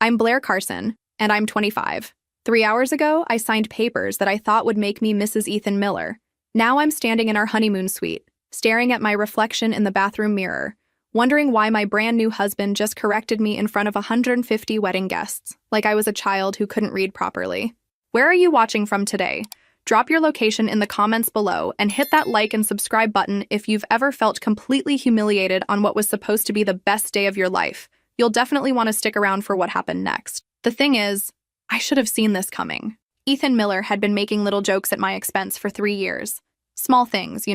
I'm Blair Carson, and I'm 25. 3 hours ago, I signed papers that I thought would make me Mrs. Ethan Miller. Now I'm standing in our honeymoon suite, staring at my reflection in the bathroom mirror, wondering why my brand new husband just corrected me in front of 150 wedding guests, like I was a child who couldn't read properly. Where are you watching from today? Drop your location in the comments below and hit that like and subscribe button if you've ever felt completely humiliated on what was supposed to be the best day of your life. You'll definitely want to stick around for what happened next. The thing is, I should have seen this coming. Ethan Miller had been making little jokes at my expense for 3 years. Small things,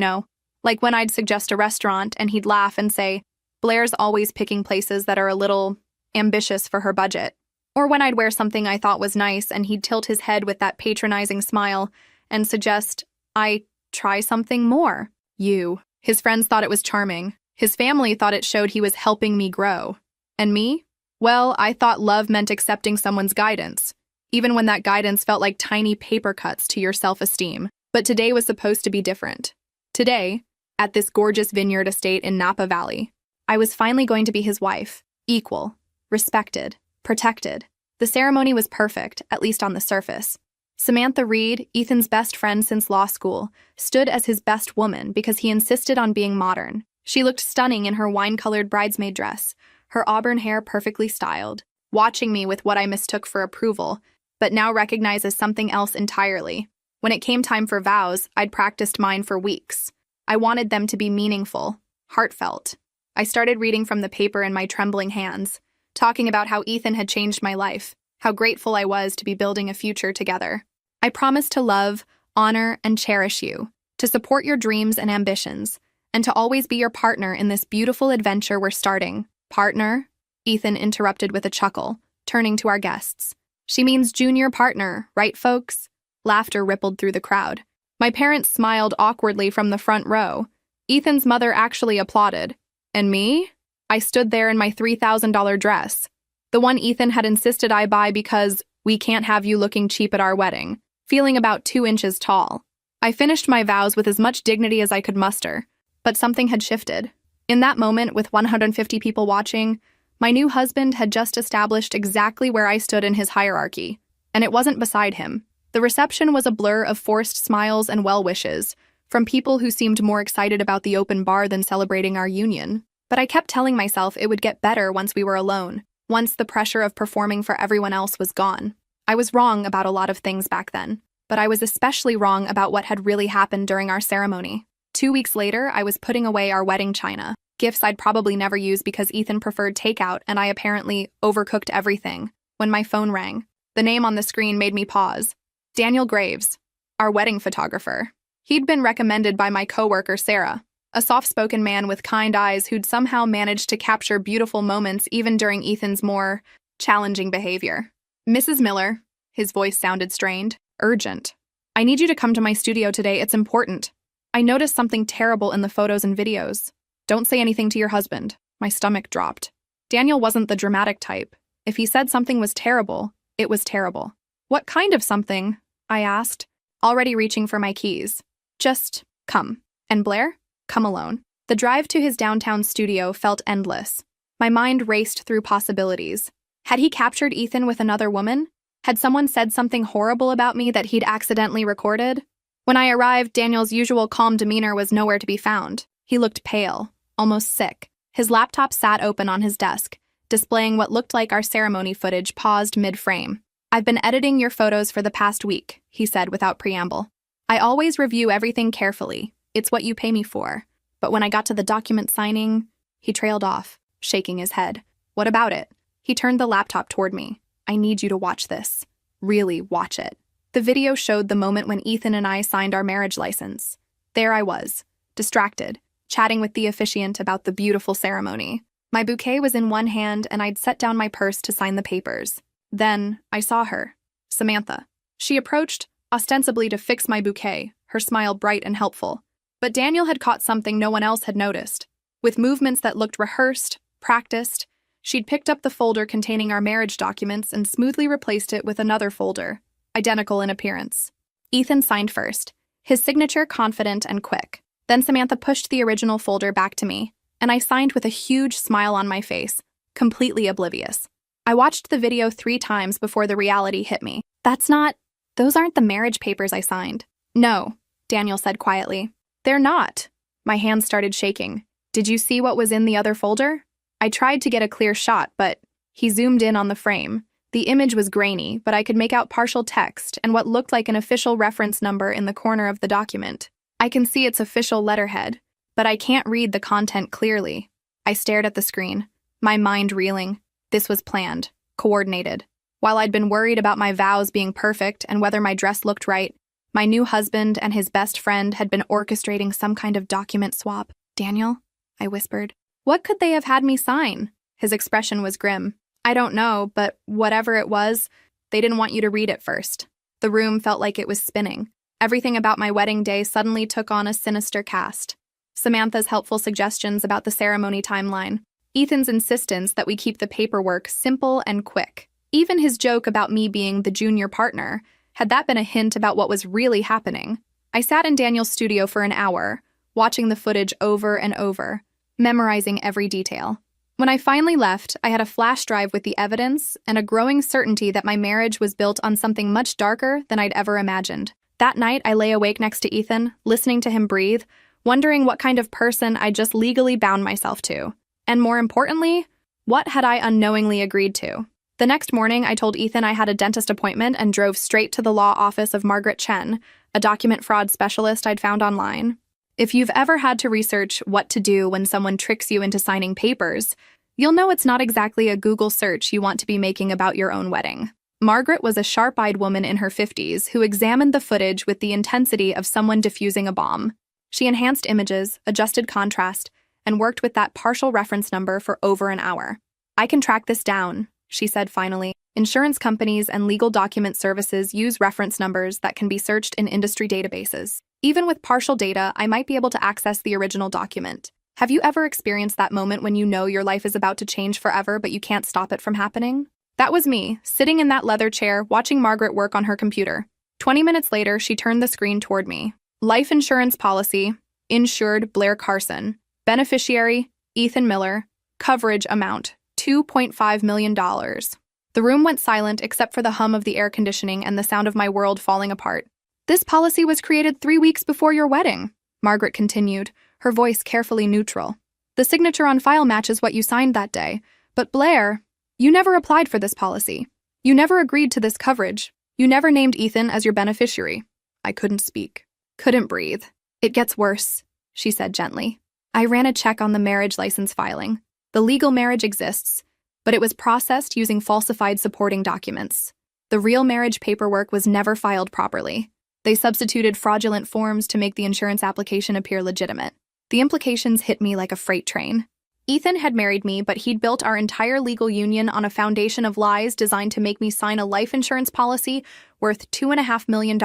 like when I'd suggest a restaurant and he'd laugh and say, Blair's always picking places that are a little ambitious for her budget. Or when I'd wear something I thought was nice and he'd tilt his head with that patronizing smile and suggest I try something more. His friends thought it was charming. His family thought it showed he was helping me grow. And me? Well, I thought love meant accepting someone's guidance, even when that guidance felt like tiny paper cuts to your self-esteem. But today was supposed to be different. Today, at this gorgeous vineyard estate in Napa Valley, I was finally going to be his wife, equal, respected, protected. The ceremony was perfect, at least on the surface. Samantha Reed, Ethan's best friend since law school, stood as his best woman because he insisted on being modern. She looked stunning in her wine-colored bridesmaid dress, her auburn hair perfectly styled, watching me with what I mistook for approval, but now recognize as something else entirely. When it came time for vows, I'd practiced mine for weeks. I wanted them to be meaningful, heartfelt. I started reading from the paper in my trembling hands, talking about how Ethan had changed my life, how grateful I was to be building a future together. I promised to love, honor, and cherish you, to support your dreams and ambitions, and to always be your partner in this beautiful adventure we're starting. Partner? Ethan interrupted with a chuckle, turning to our guests. She means junior partner, right, folks? Laughter rippled through the crowd. My parents smiled awkwardly from the front row. Ethan's mother actually applauded. And me? I stood there in my $3,000 dress, the one Ethan had insisted I buy because we can't have you looking cheap at our wedding, feeling about 2 inches tall. I finished my vows with as much dignity as I could muster, but something had shifted. In that moment, with 150 people watching, my new husband had just established exactly where I stood in his hierarchy, and it wasn't beside him. The reception was a blur of forced smiles and well wishes, from people who seemed more excited about the open bar than celebrating our union. But I kept telling myself it would get better once we were alone, once the pressure of performing for everyone else was gone. I was wrong about a lot of things back then, but I was especially wrong about what had really happened during our ceremony. 2 weeks later, I was putting away our wedding china, gifts I'd probably never use because Ethan preferred takeout and I apparently overcooked everything, when my phone rang. The name on the screen made me pause. Daniel Graves, our wedding photographer. He'd been recommended by my coworker Sarah, a soft-spoken man with kind eyes who'd somehow managed to capture beautiful moments even during Ethan's more challenging behavior. Mrs. Miller, his voice sounded strained, urgent. I need you to come to my studio today, it's important. I noticed something terrible in the photos and videos. Don't say anything to your husband. My stomach dropped. Daniel wasn't the dramatic type. If he said something was terrible, it was terrible. What kind of something? I asked, already reaching for my keys. Just come. And Blair? Come alone. The drive to his downtown studio felt endless. My mind raced through possibilities. Had he captured Ethan with another woman? Had someone said something horrible about me that he'd accidentally recorded? When I arrived, Daniel's usual calm demeanor was nowhere to be found. He looked pale, almost sick. His laptop sat open on his desk, displaying what looked like our ceremony footage paused mid-frame. I've been editing your photos for the past week, he said without preamble. I always review everything carefully. It's what you pay me for. But when I got to the document signing, he trailed off, shaking his head. What about it? He turned the laptop toward me. I need you to watch this. Really watch it. The video showed the moment when Ethan and I signed our marriage license. There I was, distracted, chatting with the officiant about the beautiful ceremony. My bouquet was in one hand and I'd set down my purse to sign the papers. Then I saw her, Samantha. She approached, ostensibly to fix my bouquet, her smile bright and helpful. But Daniel had caught something no one else had noticed. With movements that looked rehearsed, practiced, she'd picked up the folder containing our marriage documents and smoothly replaced it with another folder, identical in appearance. Ethan signed first, his signature confident and quick. Then Samantha pushed the original folder back to me, and I signed with a huge smile on my face, completely oblivious. I watched the video 3 times before the reality hit me. Those aren't the marriage papers I signed. No, Daniel said quietly. They're not. My hands started shaking. Did you see what was in the other folder? I tried to get a clear shot, but he zoomed in on the frame. The image was grainy, but I could make out partial text and what looked like an official reference number in the corner of the document. I can see its official letterhead, but I can't read the content clearly. I stared at the screen, my mind reeling. This was planned, coordinated. While I'd been worried about my vows being perfect and whether my dress looked right, my new husband and his best friend had been orchestrating some kind of document swap. Daniel, I whispered. What could they have had me sign? His expression was grim. I don't know, but whatever it was, they didn't want you to read it first. The room felt like it was spinning. Everything about my wedding day suddenly took on a sinister cast. Samantha's helpful suggestions about the ceremony timeline. Ethan's insistence that we keep the paperwork simple and quick. Even his joke about me being the junior partner. Had that been a hint about what was really happening? I sat in Daniel's studio for an hour, watching the footage over and over, memorizing every detail. When I finally left, I had a flash drive with the evidence and a growing certainty that my marriage was built on something much darker than I'd ever imagined. That night, I lay awake next to Ethan, listening to him breathe, wondering what kind of person I just legally bound myself to. And more importantly, what had I unknowingly agreed to? The next morning, I told Ethan I had a dentist appointment and drove straight to the law office of Margaret Chen, a document fraud specialist I'd found online. If you've ever had to research what to do when someone tricks you into signing papers, you'll know it's not exactly a Google search you want to be making about your own wedding. Margaret was a sharp-eyed woman in her 50s who examined the footage with the intensity of someone defusing a bomb. She enhanced images, adjusted contrast, and worked with that partial reference number for over an hour. I can track this down, she said finally. Insurance companies and legal document services use reference numbers that can be searched in industry databases. Even with partial data, I might be able to access the original document. Have you ever experienced that moment when you know your life is about to change forever but you can't stop it from happening? That was me, sitting in that leather chair, watching Margaret work on her computer. 20 minutes later, she turned the screen toward me. Life insurance policy, insured Blair Carson. Beneficiary, Ethan Miller. Coverage amount, $2.5 million. The room went silent except for the hum of the air conditioning and the sound of my world falling apart. This policy was created 3 weeks before your wedding, Margaret continued, her voice carefully neutral. The signature on file matches what you signed that day. But Blair, you never applied for this policy. You never agreed to this coverage. You never named Ethan as your beneficiary. I couldn't speak. Couldn't breathe. It gets worse, she said gently. I ran a check on the marriage license filing. The legal marriage exists, but it was processed using falsified supporting documents. The real marriage paperwork was never filed properly. They substituted fraudulent forms to make the insurance application appear legitimate. The implications hit me like a freight train. Ethan had married me, but he'd built our entire legal union on a foundation of lies designed to make me sign a life insurance policy worth $2.5 million.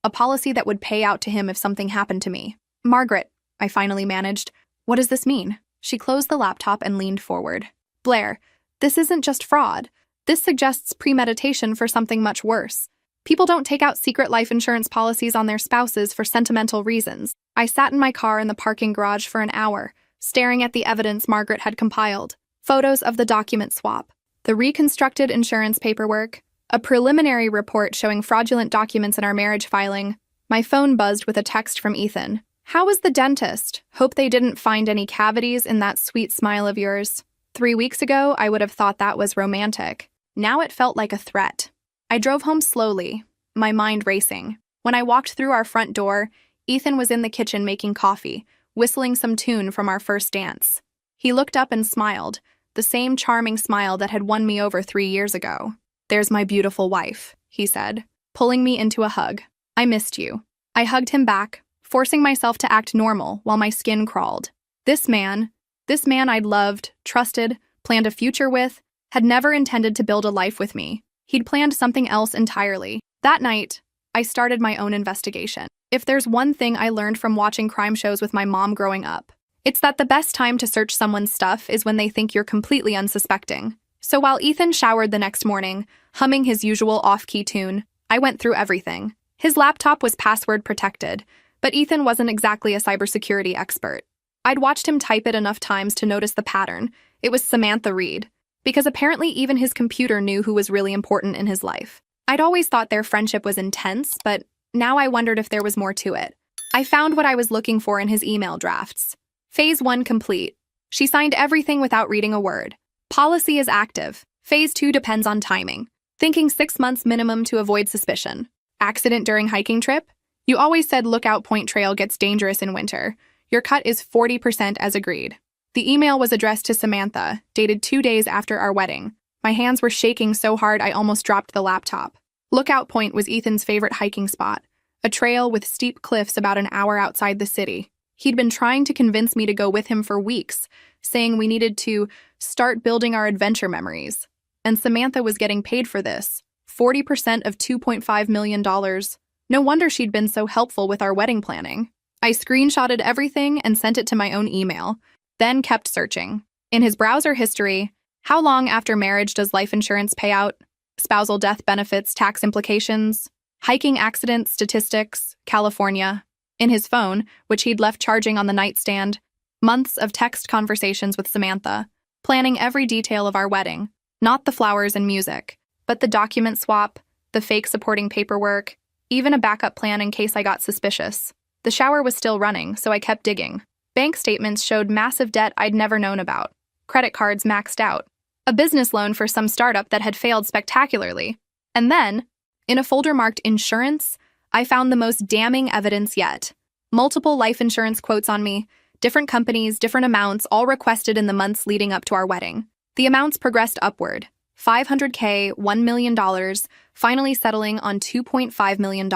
A policy that would pay out to him if something happened to me. Margaret, I finally managed. What does this mean? She closed the laptop and leaned forward. Blair, this isn't just fraud. This suggests premeditation for something much worse. People don't take out secret life insurance policies on their spouses for sentimental reasons. I sat in my car in the parking garage for an hour, staring at the evidence Margaret had compiled. Photos of the document swap, the reconstructed insurance paperwork, a preliminary report showing fraudulent documents in our marriage filing. My phone buzzed with a text from Ethan. How was the dentist? Hope they didn't find any cavities in that sweet smile of yours. 3 weeks ago, I would have thought that was romantic. Now it felt like a threat. I drove home slowly, my mind racing. When I walked through our front door, Ethan was in the kitchen making coffee, whistling some tune from our first dance. He looked up and smiled, the same charming smile that had won me over 3 years ago. There's my beautiful wife, he said, pulling me into a hug. I missed you. I hugged him back, forcing myself to act normal while my skin crawled. This man I'd loved, trusted, planned a future with, had never intended to build a life with me. He'd planned something else entirely. That night, I started my own investigation. If there's one thing I learned from watching crime shows with my mom growing up, it's that the best time to search someone's stuff is when they think you're completely unsuspecting. So while Ethan showered the next morning, humming his usual off-key tune, I went through everything. His laptop was password protected, but Ethan wasn't exactly a cybersecurity expert. I'd watched him type it enough times to notice the pattern. It was Samantha Reed. because apparently even his computer knew who was really important in his life. I'd always thought their friendship was intense, but now I wondered if there was more to it. I found what I was looking for in his email drafts. Phase 1 complete. She signed everything without reading a word. Policy is active. Phase 2 depends on timing. Thinking 6 months minimum to avoid suspicion. Accident during hiking trip? You always said Lookout Point Trail gets dangerous in winter. Your cut is 40% as agreed. The email was addressed to Samantha, dated 2 days after our wedding. My hands were shaking so hard I almost dropped the laptop. Lookout Point was Ethan's favorite hiking spot, a trail with steep cliffs about an hour outside the city. He'd been trying to convince me to go with him for weeks, saying we needed to start building our adventure memories. And Samantha was getting paid for this, 40% of $2.5 million. No wonder she'd been so helpful with our wedding planning. I screenshotted everything and sent it to my own email, then kept searching. In his browser history, how long after marriage does life insurance pay out? Spousal death benefits, tax implications, hiking accident statistics, California. In his phone, which he'd left charging on the nightstand, months of text conversations with Samantha, planning every detail of our wedding, not the flowers and music, but the document swap, the fake supporting paperwork, even a backup plan in case I got suspicious. The shower was still running, so I kept digging. Bank statements showed massive debt I'd never known about. Credit cards maxed out. A business loan for some startup that had failed spectacularly. And then, in a folder marked insurance, I found the most damning evidence yet. Multiple life insurance quotes on me, different companies, different amounts, all requested in the months leading up to our wedding. The amounts progressed upward. $500K, $1 million, finally settling on $2.5 million.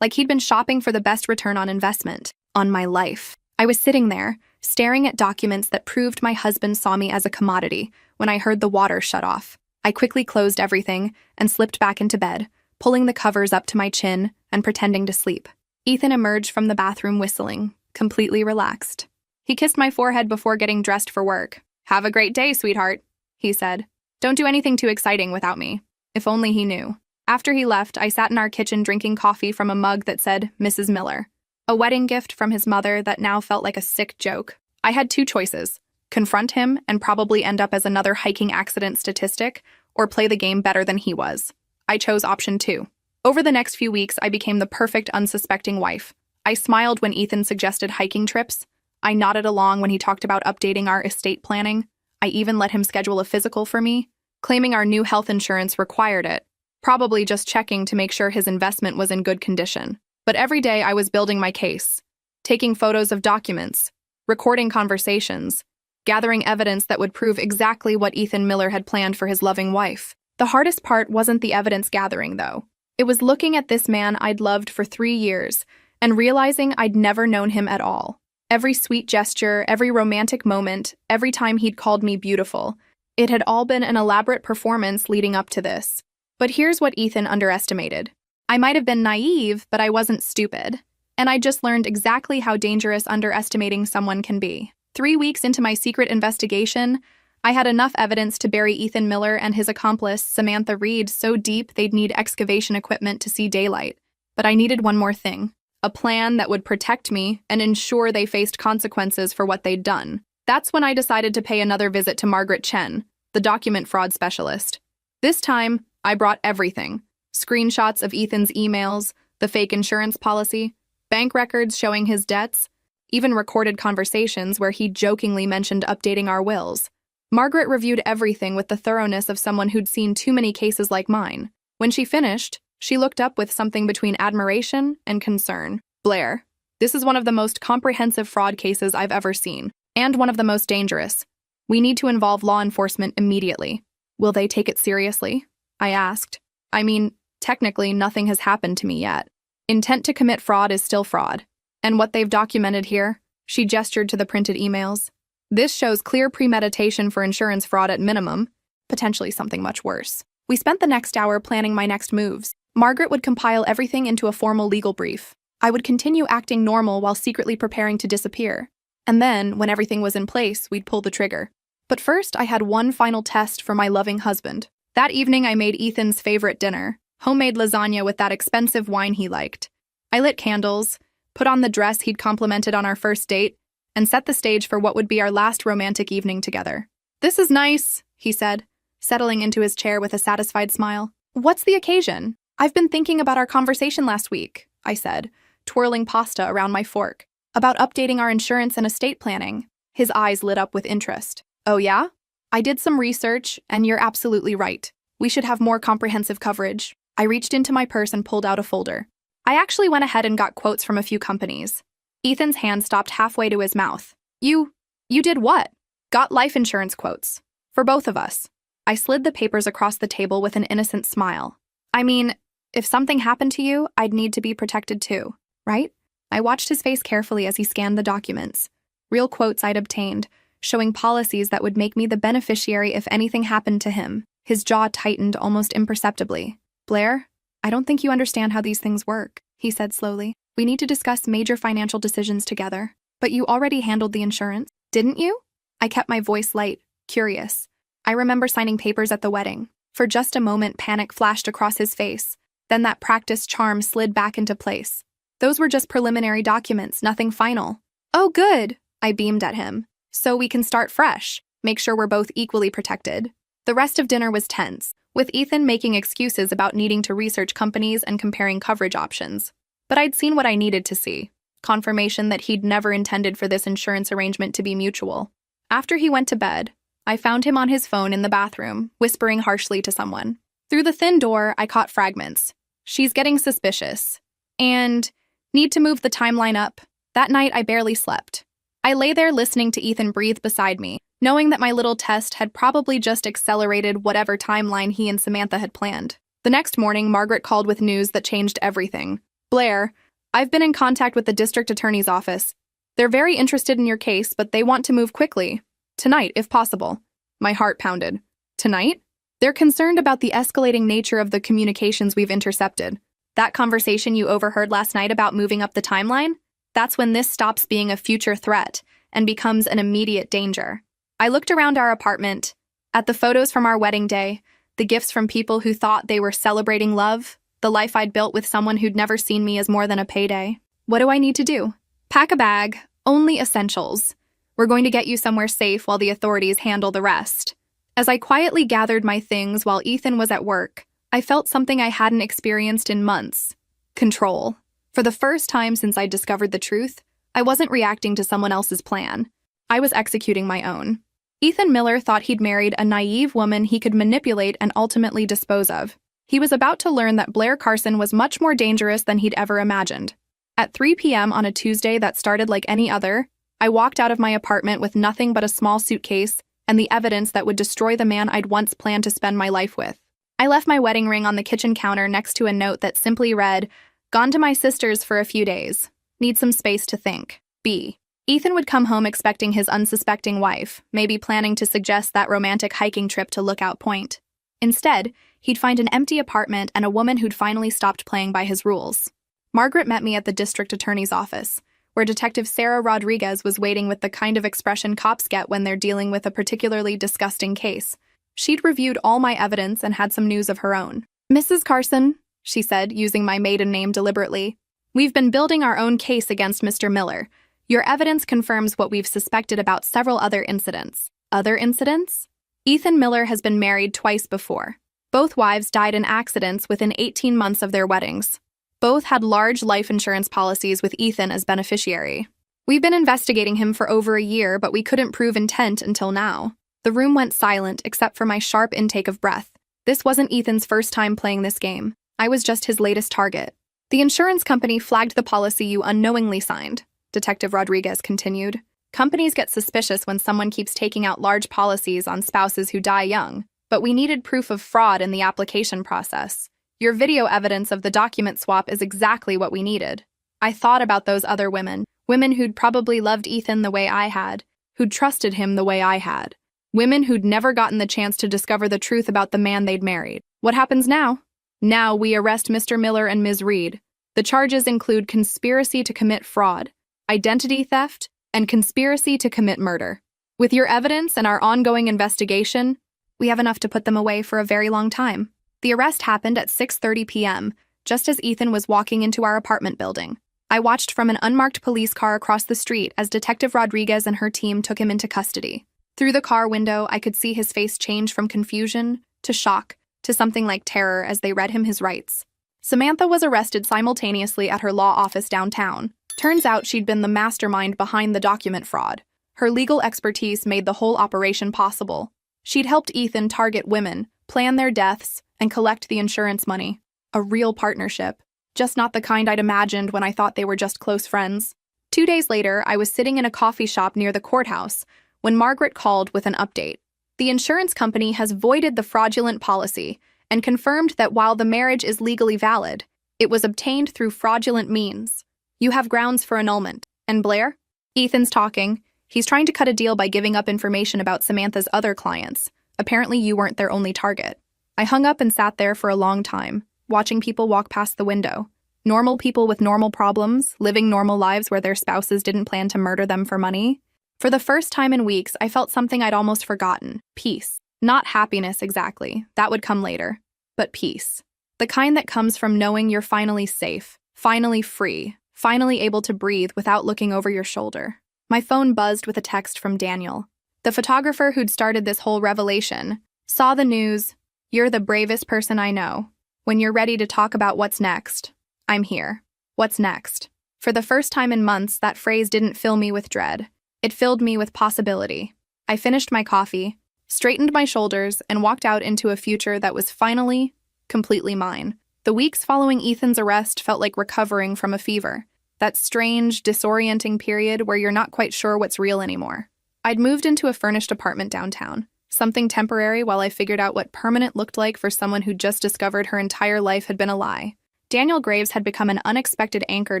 Like he'd been shopping for the best return on investment. On my life. I was sitting there, staring at documents that proved my husband saw me as a commodity, when I heard the water shut off. I quickly closed everything and slipped back into bed, pulling the covers up to my chin and pretending to sleep. Ethan emerged from the bathroom whistling, completely relaxed. He kissed my forehead before getting dressed for work. "Have a great day, sweetheart," he said. "Don't do anything too exciting without me." If only he knew. After he left, I sat in our kitchen drinking coffee from a mug that said Mrs. Miller, a wedding gift from his mother that now felt like a sick joke. I had two choices: confront him and probably end up as another hiking accident statistic, or play the game better than he was. I chose option 2. Over the next few weeks, I became the perfect unsuspecting wife. I smiled when Ethan suggested hiking trips. I nodded along when he talked about updating our estate planning. I even let him schedule a physical for me, claiming our new health insurance required it, probably just checking to make sure his investment was in good condition. But every day I was building my case, taking photos of documents, recording conversations, gathering evidence that would prove exactly what Ethan Miller had planned for his loving wife. The hardest part wasn't the evidence gathering, though. It was looking at this man I'd loved for 3 years and realizing I'd never known him at all. Every sweet gesture, every romantic moment, every time he'd called me beautiful, it had all been an elaborate performance leading up to this. But here's what Ethan underestimated. I might have been naive, but I wasn't stupid. And I just learned exactly how dangerous underestimating someone can be. 3 weeks into my secret investigation, I had enough evidence to bury Ethan Miller and his accomplice, Samantha Reed, so deep they'd need excavation equipment to see daylight. But I needed one more thing: a plan that would protect me and ensure they faced consequences for what they'd done. That's when I decided to pay another visit to Margaret Chen, the document fraud specialist. This time, I brought everything: screenshots of Ethan's emails, the fake insurance policy, bank records showing his debts, even recorded conversations where he jokingly mentioned updating our wills. Margaret reviewed everything with the thoroughness of someone who'd seen too many cases like mine. When she finished, she looked up with something between admiration and concern. "Blair, this is one of the most comprehensive fraud cases I've ever seen, and one of the most dangerous. We need to involve law enforcement immediately." "Will they take it seriously?" I asked. I mean, technically nothing has happened to me yet. Intent to commit fraud is still fraud. And what they've documented here, she gestured to the printed emails. This shows clear premeditation for insurance fraud at minimum, potentially something much worse. We spent the next hour planning my next moves. Margaret would compile everything into a formal legal brief. I would continue acting normal while secretly preparing to disappear. And then, when everything was in place, we'd pull the trigger. But first, I had one final test for my loving husband. That evening, I made Ethan's favorite dinner, homemade lasagna with that expensive wine he liked. I lit candles, put on the dress he'd complimented on our first date, and set the stage for what would be our last romantic evening together. "This is nice," he said, settling into his chair with a satisfied smile. "What's the occasion?" "I've been thinking about our conversation last week," I said, twirling pasta around my fork. "About updating our insurance and estate planning." His eyes lit up with interest. "Oh yeah? I did some research, and you're absolutely right. We should have more comprehensive coverage." I reached into my purse and pulled out a folder. I actually went ahead and got quotes from a few companies. Ethan's hand stopped halfway to his mouth. You did what?" "Got life insurance quotes. For both of us." I slid the papers across the table with an innocent smile. "I mean, if something happened to you, I'd need to be protected too, right?" I watched his face carefully as he scanned the documents. Real quotes I'd obtained, showing policies that would make me the beneficiary if anything happened to him. His jaw tightened almost imperceptibly. "Blair, I don't think you understand how these things work," he said slowly. "We need to discuss major financial decisions together. But you already handled the insurance, didn't you?" I kept my voice light, curious. I remember signing papers at the wedding. For just a moment, panic flashed across his face. Then that practiced charm slid back into place. "Those were just preliminary documents, nothing final." "Oh, good," I beamed at him. "So we can start fresh, make sure we're both equally protected." The rest of dinner was tense, with Ethan making excuses about needing to research companies and comparing coverage options. But I'd seen what I needed to see. Confirmation that he'd never intended for this insurance arrangement to be mutual. After he went to bed, I found him on his phone in the bathroom, whispering harshly to someone. Through the thin door, I caught fragments. "She's getting suspicious." And, "Need to move the timeline up." That night, I barely slept. I lay there listening to Ethan breathe beside me, knowing that my little test had probably just accelerated whatever timeline he and Samantha had planned. The next morning, Margaret called with news that changed everything. "Blair, I've been in contact with the district attorney's office. They're very interested in your case, but they want to move quickly. Tonight, if possible." My heart pounded. "Tonight?" "They're concerned about the escalating nature of the communications we've intercepted. That conversation you overheard last night about moving up the timeline? That's when this stops being a future threat and becomes an immediate danger." I looked around our apartment, at the photos from our wedding day, the gifts from people who thought they were celebrating love, the life I'd built with someone who'd never seen me as more than a payday. What do I need to do? "Pack a bag, only essentials. We're going to get you somewhere safe while the authorities handle the rest." As I quietly gathered my things while Ethan was at work, I felt something I hadn't experienced in months. Control. For the first time since I discovered the truth, I wasn't reacting to someone else's plan. I was executing my own. Ethan Miller thought he'd married a naive woman he could manipulate and ultimately dispose of. He was about to learn that Blair Carson was much more dangerous than he'd ever imagined. At 3 p.m. on a Tuesday that started like any other, I walked out of my apartment with nothing but a small suitcase and the evidence that would destroy the man I'd once planned to spend my life with. I left my wedding ring on the kitchen counter next to a note that simply read, "Gone to my sister's for a few days. Need some space to think. B." Ethan would come home expecting his unsuspecting wife, maybe planning to suggest that romantic hiking trip to Lookout Point. Instead, he'd find an empty apartment and a woman who'd finally stopped playing by his rules. Margaret met me at the district attorney's office, where Detective Sarah Rodriguez was waiting with the kind of expression cops get when they're dealing with a particularly disgusting case. She'd reviewed all my evidence and had some news of her own. "Mrs. Carson," she said, using my maiden name deliberately, "we've been building our own case against Mr. Miller. Your evidence confirms what we've suspected about several other incidents." "Other incidents?" "Ethan Miller has been married twice before. Both wives died in accidents within 18 months of their weddings. Both had large life insurance policies with Ethan as beneficiary. We've been investigating him for over a year, but we couldn't prove intent until now." The room went silent except for my sharp intake of breath. This wasn't Ethan's first time playing this game. I was just his latest target. "The insurance company flagged the policy you unknowingly signed," Detective Rodriguez continued. "Companies get suspicious when someone keeps taking out large policies on spouses who die young, but we needed proof of fraud in the application process. Your video evidence of the document swap is exactly what we needed." I thought about those other women who'd probably loved Ethan the way I had, who'd trusted him the way I had, women who'd never gotten the chance to discover the truth about the man they'd married. What happens now? Now we arrest Mr. Miller and Ms. Reed. The charges include conspiracy to commit fraud, identity theft, and conspiracy to commit murder. With your evidence and our ongoing investigation, we have enough to put them away for a very long time. The arrest happened at 6:30 p.m., just as Ethan was walking into our apartment building. I watched from an unmarked police car across the street as Detective Rodriguez and her team took him into custody. Through the car window, I could see his face change from confusion to shock to something like terror as they read him his rights. Samantha was arrested simultaneously at her law office downtown. Turns out she'd been the mastermind behind the document fraud. Her legal expertise made the whole operation possible. She'd helped Ethan target women, plan their deaths, and collect the insurance money. A real partnership. Just not the kind I'd imagined when I thought they were just close friends. 2 days later, I was sitting in a coffee shop near the courthouse when Margaret called with an update. The insurance company has voided the fraudulent policy and confirmed that while the marriage is legally valid, it was obtained through fraudulent means. You have grounds for annulment. And Blair? Ethan's talking. He's trying to cut a deal by giving up information about Samantha's other clients. Apparently you weren't their only target. I hung up and sat there for a long time, watching people walk past the window. Normal people with normal problems, living normal lives where their spouses didn't plan to murder them for money. For the first time in weeks, I felt something I'd almost forgotten. Peace. Not happiness exactly, that would come later. But peace. The kind that comes from knowing you're finally safe, finally free, finally able to breathe without looking over your shoulder. My phone buzzed with a text from Daniel. The photographer who'd started this whole revelation. Saw the news. You're the bravest person I know. When you're ready to talk about what's next, I'm here. What's next? For the first time in months, that phrase didn't fill me with dread. It filled me with possibility. I finished my coffee, straightened my shoulders, and walked out into a future that was finally, completely mine. The weeks following Ethan's arrest felt like recovering from a fever. That strange, disorienting period where you're not quite sure what's real anymore. I'd moved into a furnished apartment downtown. Something temporary while I figured out what permanent looked like for someone who just discovered her entire life had been a lie. Daniel Graves had become an unexpected anchor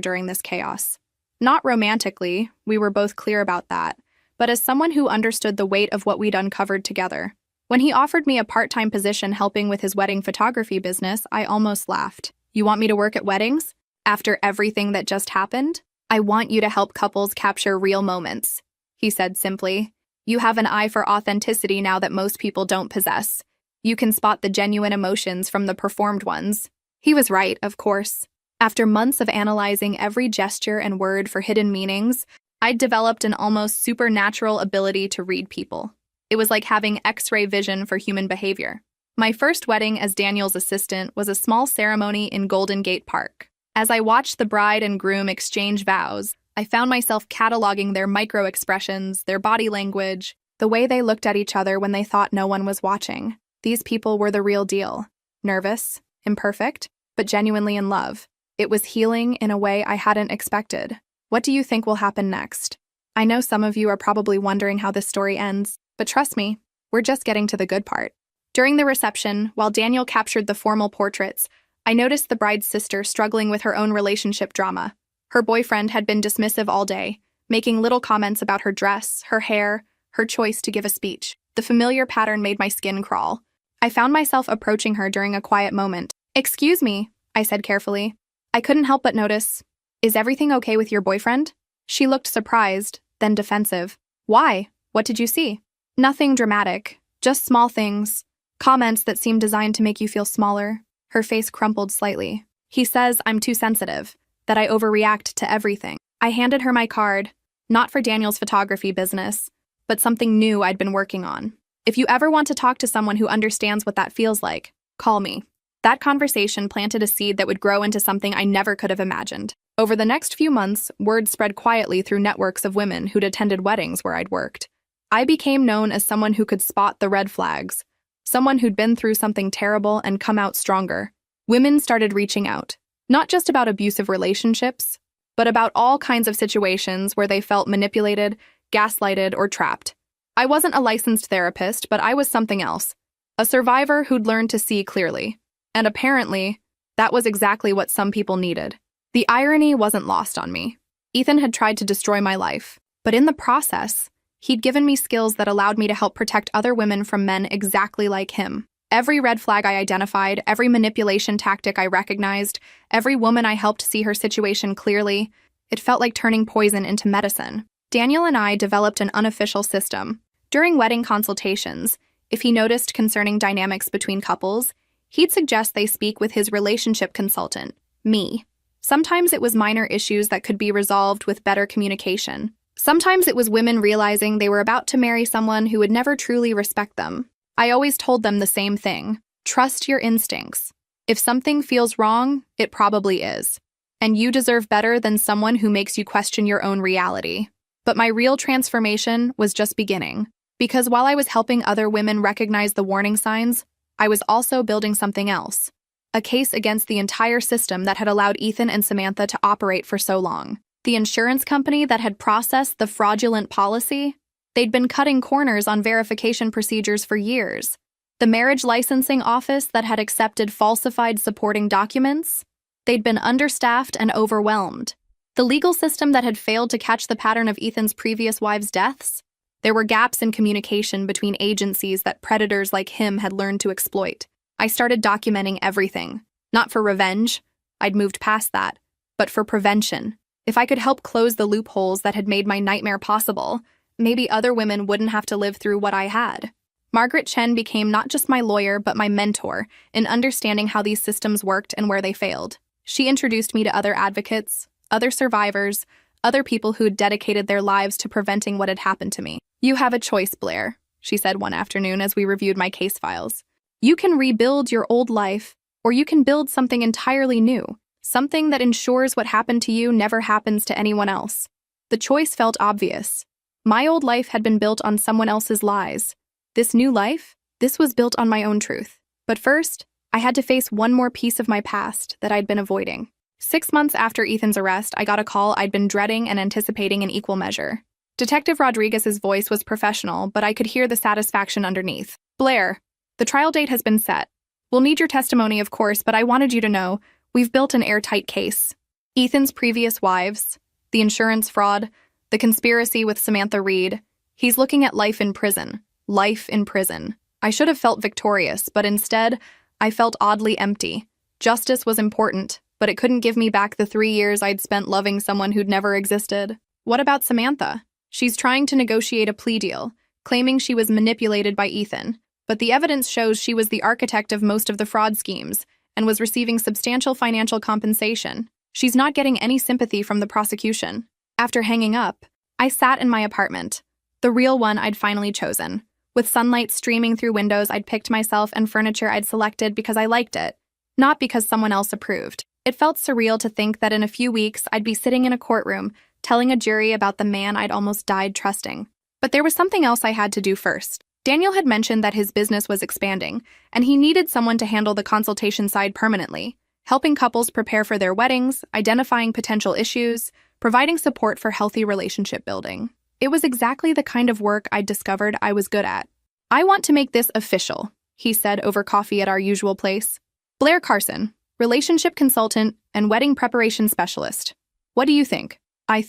during this chaos. Not romantically, we were both clear about that, but as someone who understood the weight of what we'd uncovered together. When he offered me a part-time position helping with his wedding photography business, I almost laughed. You want me to work at weddings? After everything that just happened? I want you to help couples capture real moments, he said simply. You have an eye for authenticity now that most people don't possess. You can spot the genuine emotions from the performed ones. He was right, of course. After months of analyzing every gesture and word for hidden meanings, I'd developed an almost supernatural ability to read people. It was like having X-ray vision for human behavior. My first wedding as Daniel's assistant was a small ceremony in Golden Gate Park. As I watched the bride and groom exchange vows, I found myself cataloging their micro-expressions, their body language, the way they looked at each other when they thought no one was watching. These people were the real deal. Nervous, imperfect, but genuinely in love. It was healing in a way I hadn't expected. What do you think will happen next? I know some of you are probably wondering how this story ends, but trust me, we're just getting to the good part. During the reception, while Daniel captured the formal portraits, I noticed the bride's sister struggling with her own relationship drama. Her boyfriend had been dismissive all day, making little comments about her dress, her hair, her choice to give a speech. The familiar pattern made my skin crawl. I found myself approaching her during a quiet moment. "Excuse me," I said carefully. I couldn't help but notice. "Is everything okay with your boyfriend?" She looked surprised, then defensive. "Why? What did you see?" "Nothing dramatic, just small things. Comments that seemed designed to make you feel smaller." Her face crumpled slightly. "He says I'm too sensitive, that I overreact to everything." I handed her my card, not for Daniel's photography business, but something new I'd been working on. "If you ever want to talk to someone who understands what that feels like, call me." That conversation planted a seed that would grow into something I never could have imagined. Over the next few months, word spread quietly through networks of women who'd attended weddings where I'd worked. I became known as someone who could spot the red flags, someone who'd been through something terrible and come out stronger. Women started reaching out, not just about abusive relationships, but about all kinds of situations where they felt manipulated, gaslighted, or trapped. I wasn't a licensed therapist, but I was something else, a survivor who'd learned to see clearly. And apparently, that was exactly what some people needed. The irony wasn't lost on me. Ethan had tried to destroy my life, but in the process, he'd given me skills that allowed me to help protect other women from men exactly like him. Every red flag I identified, every manipulation tactic I recognized, every woman I helped see her situation clearly, it felt like turning poison into medicine. Daniel and I developed an unofficial system. During wedding consultations, if he noticed concerning dynamics between couples, he'd suggest they speak with his relationship consultant, me. Sometimes it was minor issues that could be resolved with better communication. Sometimes it was women realizing they were about to marry someone who would never truly respect them. I always told them the same thing: trust your instincts. If something feels wrong, it probably is. And you deserve better than someone who makes you question your own reality. But my real transformation was just beginning. Because while I was helping other women recognize the warning signs, I was also building something else. A case against the entire system that had allowed Ethan and Samantha to operate for so long. The insurance company that had processed the fraudulent policy. They'd been cutting corners on verification procedures for years. The marriage licensing office that had accepted falsified supporting documents. They'd been understaffed and overwhelmed. The legal system that had failed to catch the pattern of Ethan's previous wives' deaths. There were gaps in communication between agencies that predators like him had learned to exploit. I started documenting everything. Not for revenge, I'd moved past that, but for prevention. If I could help close the loopholes that had made my nightmare possible, maybe other women wouldn't have to live through what I had. Margaret Chen became not just my lawyer, but my mentor in understanding how these systems worked and where they failed. She introduced me to other advocates, other survivors, other people who had dedicated their lives to preventing what had happened to me. "You have a choice, Blair," she said one afternoon as we reviewed my case files. "You can rebuild your old life, or you can build something entirely new, something that ensures what happened to you never happens to anyone else." The choice felt obvious. My old life had been built on someone else's lies. This new life, this was built on my own truth. But first, I had to face one more piece of my past that I'd been avoiding. 6 months after Ethan's arrest, I got a call I'd been dreading and anticipating in equal measure. Detective Rodriguez's voice was professional, but I could hear the satisfaction underneath. "Blair, the trial date has been set. We'll need your testimony, of course, but I wanted you to know we've built an airtight case. Ethan's previous wives, the insurance fraud, the conspiracy with Samantha Reed. He's looking at life in prison. Life in prison." I should have felt victorious, but instead, I felt oddly empty. Justice was important, but it couldn't give me back the 3 years I'd spent loving someone who'd never existed. What about Samantha? She's trying to negotiate a plea deal, claiming she was manipulated by Ethan, but the evidence shows she was the architect of most of the fraud schemes and was receiving substantial financial compensation. She's not getting any sympathy from the prosecution. After hanging up, I sat in my apartment, the real one I'd finally chosen. With sunlight streaming through windows I'd picked myself and furniture I'd selected because I liked it, not because someone else approved. It felt surreal to think that in a few weeks I'd be sitting in a courtroom, telling a jury about the man I'd almost died trusting. But there was something else I had to do first. Daniel had mentioned that his business was expanding, and he needed someone to handle the consultation side permanently, helping couples prepare for their weddings, identifying potential issues, providing support for healthy relationship building. It was exactly the kind of work I'd discovered I was good at. "I want to make this official," he said over coffee at our usual place. "Blair Carson, relationship consultant and wedding preparation specialist. What do you think?" I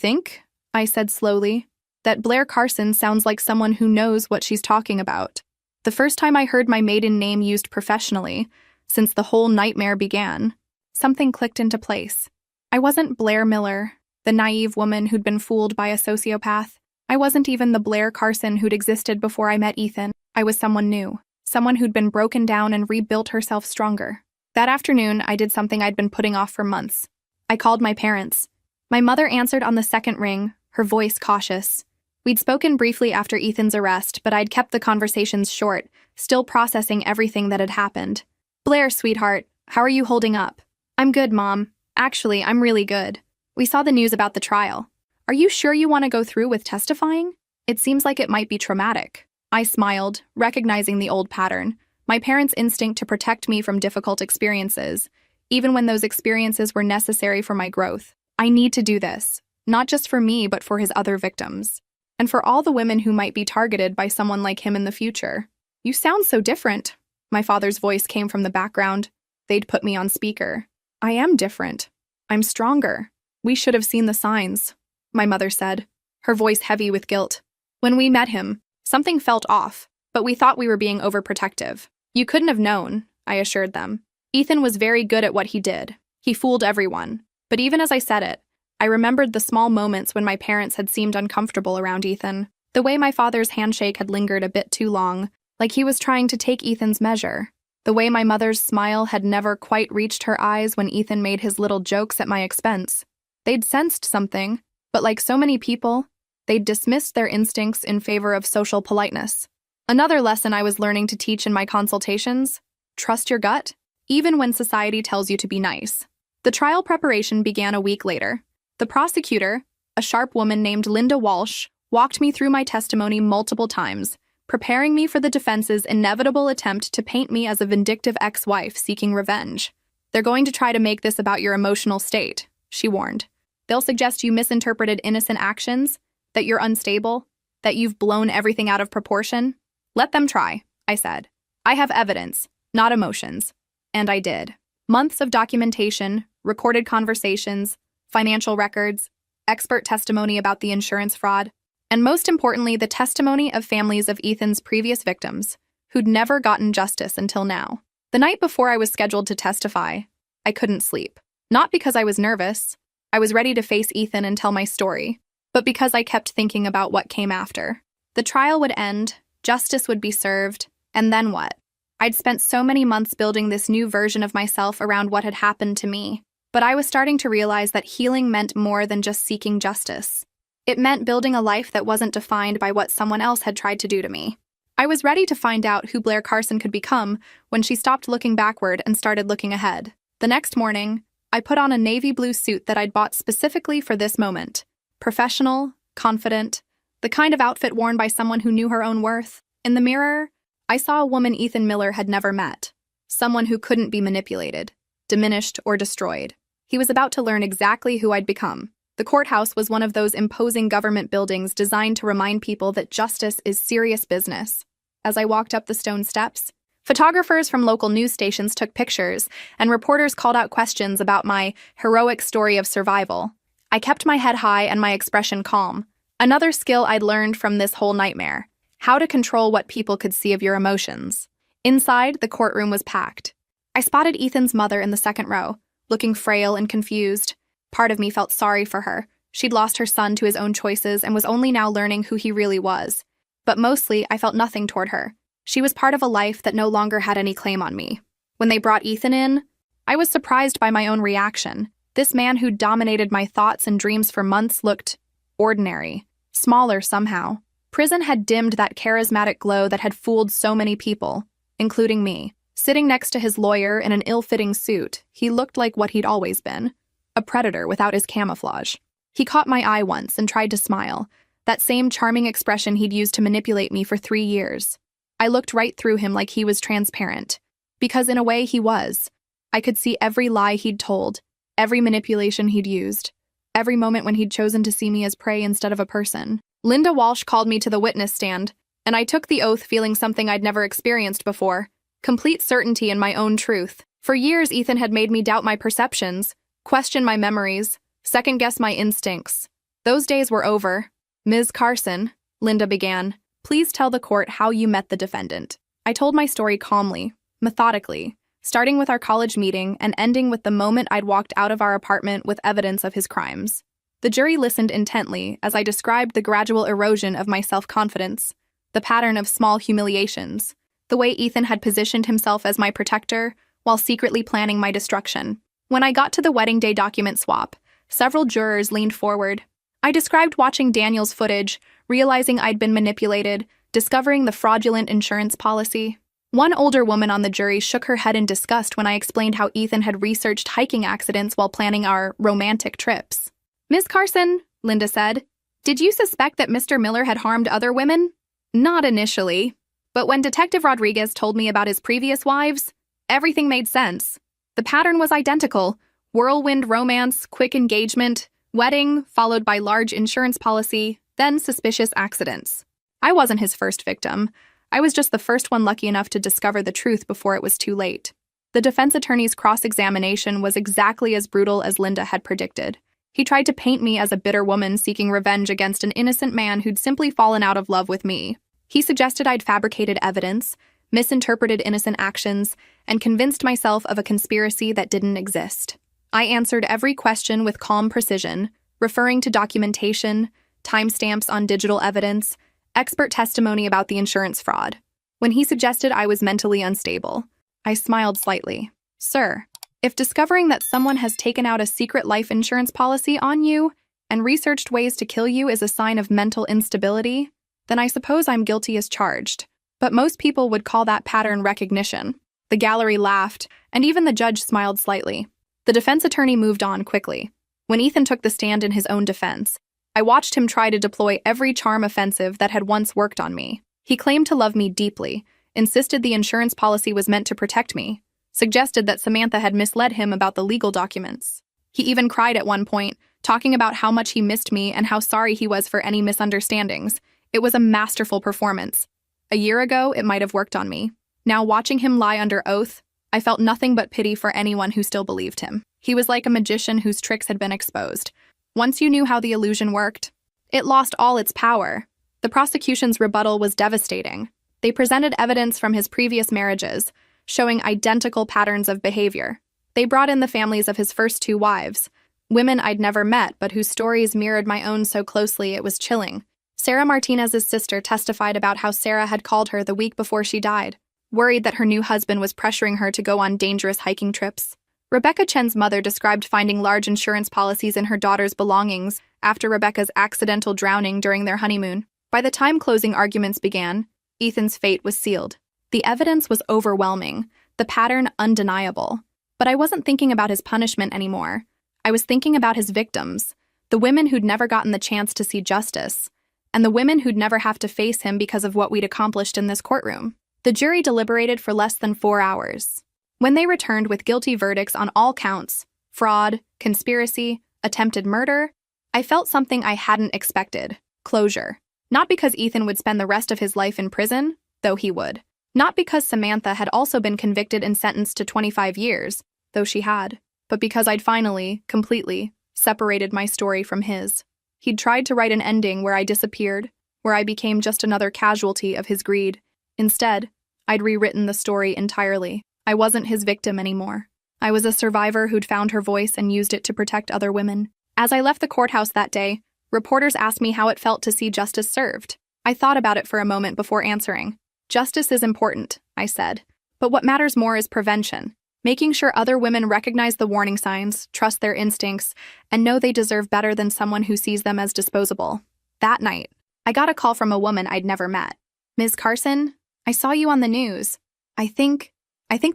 said slowly, "that Blair Carson sounds like someone who knows what she's talking about." The first time I heard my maiden name used professionally, since the whole nightmare began, something clicked into place. I wasn't Blair Miller, the naive woman who'd been fooled by a sociopath. I wasn't even the Blair Carson who'd existed before I met Ethan. I was someone new, someone who'd been broken down and rebuilt herself stronger. That afternoon, I did something I'd been putting off for months. I called my parents. My mother answered on the second ring, her voice cautious. We'd spoken briefly after Ethan's arrest, but I'd kept the conversations short, still processing everything that had happened. "Blair, sweetheart, how are you holding up?" "I'm good, Mom. Actually, I'm really good. We saw the news about the trial. Are you sure you want to go through with testifying? It seems like it might be traumatic." I smiled, recognizing the old pattern, my parents' instinct to protect me from difficult experiences, even when those experiences were necessary for my growth. I need to do this, not just for me, but for his other victims, and for all the women who might be targeted by someone like him in the future. "You sound so different." My father's voice came from the background. They'd put me on speaker. "I am different. I'm stronger. We should have seen the signs," my mother said, her voice heavy with guilt. "When we met him, something felt off, but we thought we were being overprotective." "You couldn't have known," I assured them. "Ethan was very good at what he did. He fooled everyone." But even as I said it, I remembered the small moments when my parents had seemed uncomfortable around Ethan. The way my father's handshake had lingered a bit too long, like he was trying to take Ethan's measure. The way my mother's smile had never quite reached her eyes when Ethan made his little jokes at my expense. They'd sensed something, but like so many people, They'd dismissed their instincts in favor of social politeness. Another lesson I was learning to teach in my consultations: trust your gut, even when society tells you to be nice. The trial preparation began a week later. The prosecutor, a sharp woman named Linda Walsh, walked me through my testimony multiple times, preparing me for the defense's inevitable attempt to paint me as a vindictive ex-wife seeking revenge. "They're going to try to make this about your emotional state," she warned. "They'll suggest you misinterpreted innocent actions, that you're unstable, that you've blown everything out of proportion. Let them try," I said. "I have evidence, not emotions." And I did. Months of documentation, recorded conversations, financial records, expert testimony about the insurance fraud, and most importantly, the testimony of families of Ethan's previous victims, who'd never gotten justice until now. The night before I was scheduled to testify, I couldn't sleep. Not because I was nervous. I was ready to face Ethan and tell my story, but because I kept thinking about what came after. The trial would end, justice would be served, and then what? I'd spent so many months building this new version of myself around what had happened to me, but I was starting to realize that healing meant more than just seeking justice. It meant building a life that wasn't defined by what someone else had tried to do to me. I was ready to find out who Blair Carson could become when she stopped looking backward and started looking ahead. The next morning, I put on a navy blue suit that I'd bought specifically for this moment. Professional, confident, the kind of outfit worn by someone who knew her own worth. In the mirror, I saw a woman Ethan Miller had never met. Someone who couldn't be manipulated, diminished, or destroyed. He was about to learn exactly who I'd become. The courthouse was one of those imposing government buildings designed to remind people that justice is serious business. As I walked up the stone steps, photographers from local news stations took pictures, and reporters called out questions about my heroic story of survival. I kept my head high and my expression calm. Another skill I'd learned from this whole nightmare: how to control what people could see of your emotions. Inside, the courtroom was packed. I spotted Ethan's mother in the second row, looking frail and confused. Part of me felt sorry for her. She'd lost her son to his own choices and was only now learning who he really was. But mostly, I felt nothing toward her. She was part of a life that no longer had any claim on me. When they brought Ethan in, I was surprised by my own reaction. This man who'd dominated my thoughts and dreams for months looked ordinary, smaller somehow. Prison had dimmed that charismatic glow that had fooled so many people, including me. Sitting next to his lawyer in an ill-fitting suit, he looked like what he'd always been, a predator without his camouflage. He caught my eye once and tried to smile, that same charming expression he'd used to manipulate me for 3 years. I looked right through him like he was transparent, because in a way he was. I could see every lie he'd told, every manipulation he'd used, every moment when he'd chosen to see me as prey instead of a person. Linda Walsh called me to the witness stand, and I took the oath feeling something I'd never experienced before: complete certainty in my own truth. For years, Ethan had made me doubt my perceptions, question my memories, second-guess my instincts. Those days were over. "Ms. Carson," Linda began, "please tell the court how you met the defendant." I told my story calmly, methodically, starting with our college meeting and ending with the moment I'd walked out of our apartment with evidence of his crimes. The jury listened intently as I described the gradual erosion of my self-confidence, the pattern of small humiliations, the way Ethan had positioned himself as my protector while secretly planning my destruction. When I got to the wedding day document swap, several jurors leaned forward. I described watching Daniel's footage, realizing I'd been manipulated, discovering the fraudulent insurance policy. One older woman on the jury shook her head in disgust when I explained how Ethan had researched hiking accidents while planning our romantic trips. "Ms. Carson," Linda said, "did you suspect that Mr. Miller had harmed other women?" "Not initially. But when Detective Rodriguez told me about his previous wives, everything made sense. The pattern was identical: whirlwind romance, quick engagement, wedding, followed by large insurance policy, then suspicious accidents. I wasn't his first victim. I was just the first one lucky enough to discover the truth before it was too late." The defense attorney's cross-examination was exactly as brutal as Linda had predicted. He tried to paint me as a bitter woman seeking revenge against an innocent man who'd simply fallen out of love with me. He suggested I'd fabricated evidence, misinterpreted innocent actions, and convinced myself of a conspiracy that didn't exist. I answered every question with calm precision, referring to documentation, timestamps on digital evidence, expert testimony about the insurance fraud. When he suggested I was mentally unstable, I smiled slightly. "Sir, if discovering that someone has taken out a secret life insurance policy on you and researched ways to kill you is a sign of mental instability, then I suppose I'm guilty as charged. But most people would call that pattern recognition. The gallery laughed, and even the judge smiled slightly. The defense attorney moved on quickly. When Ethan took the stand in his own defense, I watched him try to deploy every charm offensive that had once worked on me. He claimed to love me deeply, insisted the insurance policy was meant to protect me, suggested that Samantha had misled him about the legal documents. He even cried at one point, talking about how much he missed me and how sorry he was for any misunderstandings. It was a masterful performance. A year ago, it might have worked on me. Now, watching him lie under oath, I felt nothing but pity for anyone who still believed him. He was like a magician whose tricks had been exposed. Once you knew how the illusion worked, it lost all its power. The prosecution's rebuttal was devastating. They presented evidence from his previous marriages, showing identical patterns of behavior. They brought in the families of his first 2 wives, women I'd never met but whose stories mirrored my own so closely it was chilling. Sarah Martinez's sister testified about how Sarah had called her the week before she died, worried that her new husband was pressuring her to go on dangerous hiking trips. Rebecca Chen's mother described finding large insurance policies in her daughter's belongings after Rebecca's accidental drowning during their honeymoon. By the time closing arguments began, Ethan's fate was sealed. The evidence was overwhelming, the pattern undeniable. But I wasn't thinking about his punishment anymore. I was thinking about his victims, the women who'd never gotten the chance to see justice, and the women who'd never have to face him because of what we'd accomplished in this courtroom. The jury deliberated for less than 4 hours. When they returned with guilty verdicts on all counts, fraud, conspiracy, attempted murder, I felt something I hadn't expected: closure. Not because Ethan would spend the rest of his life in prison, though he would. Not because Samantha had also been convicted and sentenced to 25 years, though she had. But because I'd finally, completely, separated my story from his. He'd tried to write an ending where I disappeared, where I became just another casualty of his greed. Instead, I'd rewritten the story entirely. I wasn't his victim anymore. I was a survivor who'd found her voice and used it to protect other women. As I left the courthouse that day, reporters asked me how it felt to see justice served. I thought about it for a moment before answering. Justice is important, I said. But what matters more is prevention. Making sure other women recognize the warning signs, trust their instincts, and know they deserve better than someone who sees them as disposable. That night, I got a call from a woman I'd never met. "Ms. Carson, I saw you on the news. I think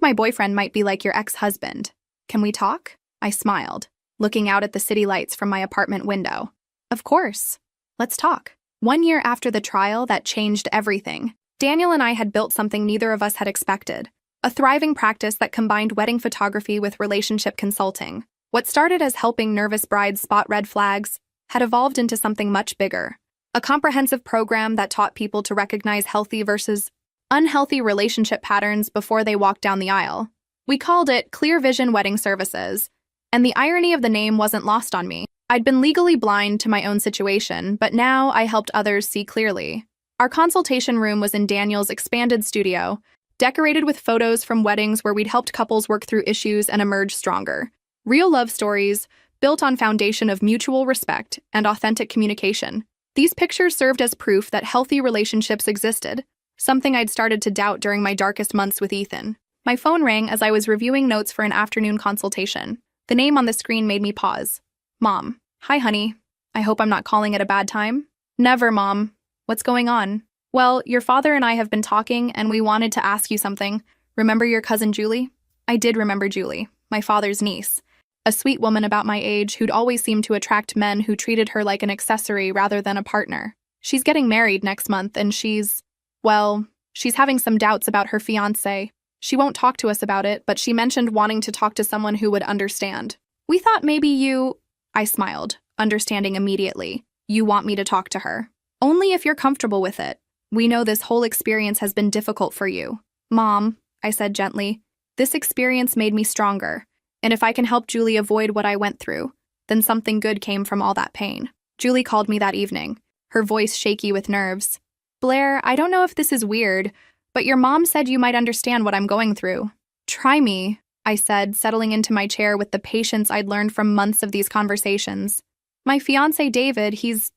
my boyfriend might be like your ex-husband. Can we talk?" I smiled, looking out at the city lights from my apartment window. "Of course. Let's talk." 1 year after the trial, that changed everything. Daniel and I had built something neither of us had expected. A thriving practice that combined wedding photography with relationship consulting. What started as helping nervous brides spot red flags had evolved into something much bigger. A comprehensive program that taught people to recognize healthy versus unhealthy relationship patterns before they walked down the aisle. We called it Clear Vision Wedding Services, and the irony of the name wasn't lost on me. I'd been legally blind to my own situation, but now I helped others see clearly. Our consultation room was in Daniel's expanded studio, decorated with photos from weddings where we'd helped couples work through issues and emerge stronger. Real love stories, built on foundation of mutual respect and authentic communication. These pictures served as proof that healthy relationships existed, something I'd started to doubt during my darkest months with Ethan. My phone rang as I was reviewing notes for an afternoon consultation. The name on the screen made me pause. "Mom." "Hi, honey. I hope I'm not calling at a bad time." "Never, Mom. What's going on?" "Well, your father and I have been talking, and we wanted to ask you something. Remember your cousin Julie?" I did remember Julie, my father's niece. A sweet woman about my age who'd always seemed to attract men who treated her like an accessory rather than a partner. She's getting married next month, and she's having some doubts about her fiancé. She won't talk to us about it, but she mentioned wanting to talk to someone who would understand. "We thought maybe you—" I smiled, understanding immediately. "You want me to talk to her? Only if you're comfortable with it. We know this whole experience has been difficult for you." "Mom," I said gently, "this experience made me stronger, and if I can help Julie avoid what I went through, then something good came from all that pain." Julie called me that evening, her voice shaky with nerves. "Blair, I don't know if this is weird, but your mom said you might understand what I'm going through." "Try me," I said, settling into my chair with the patience I'd learned from months of these conversations. "My fiancé David, he's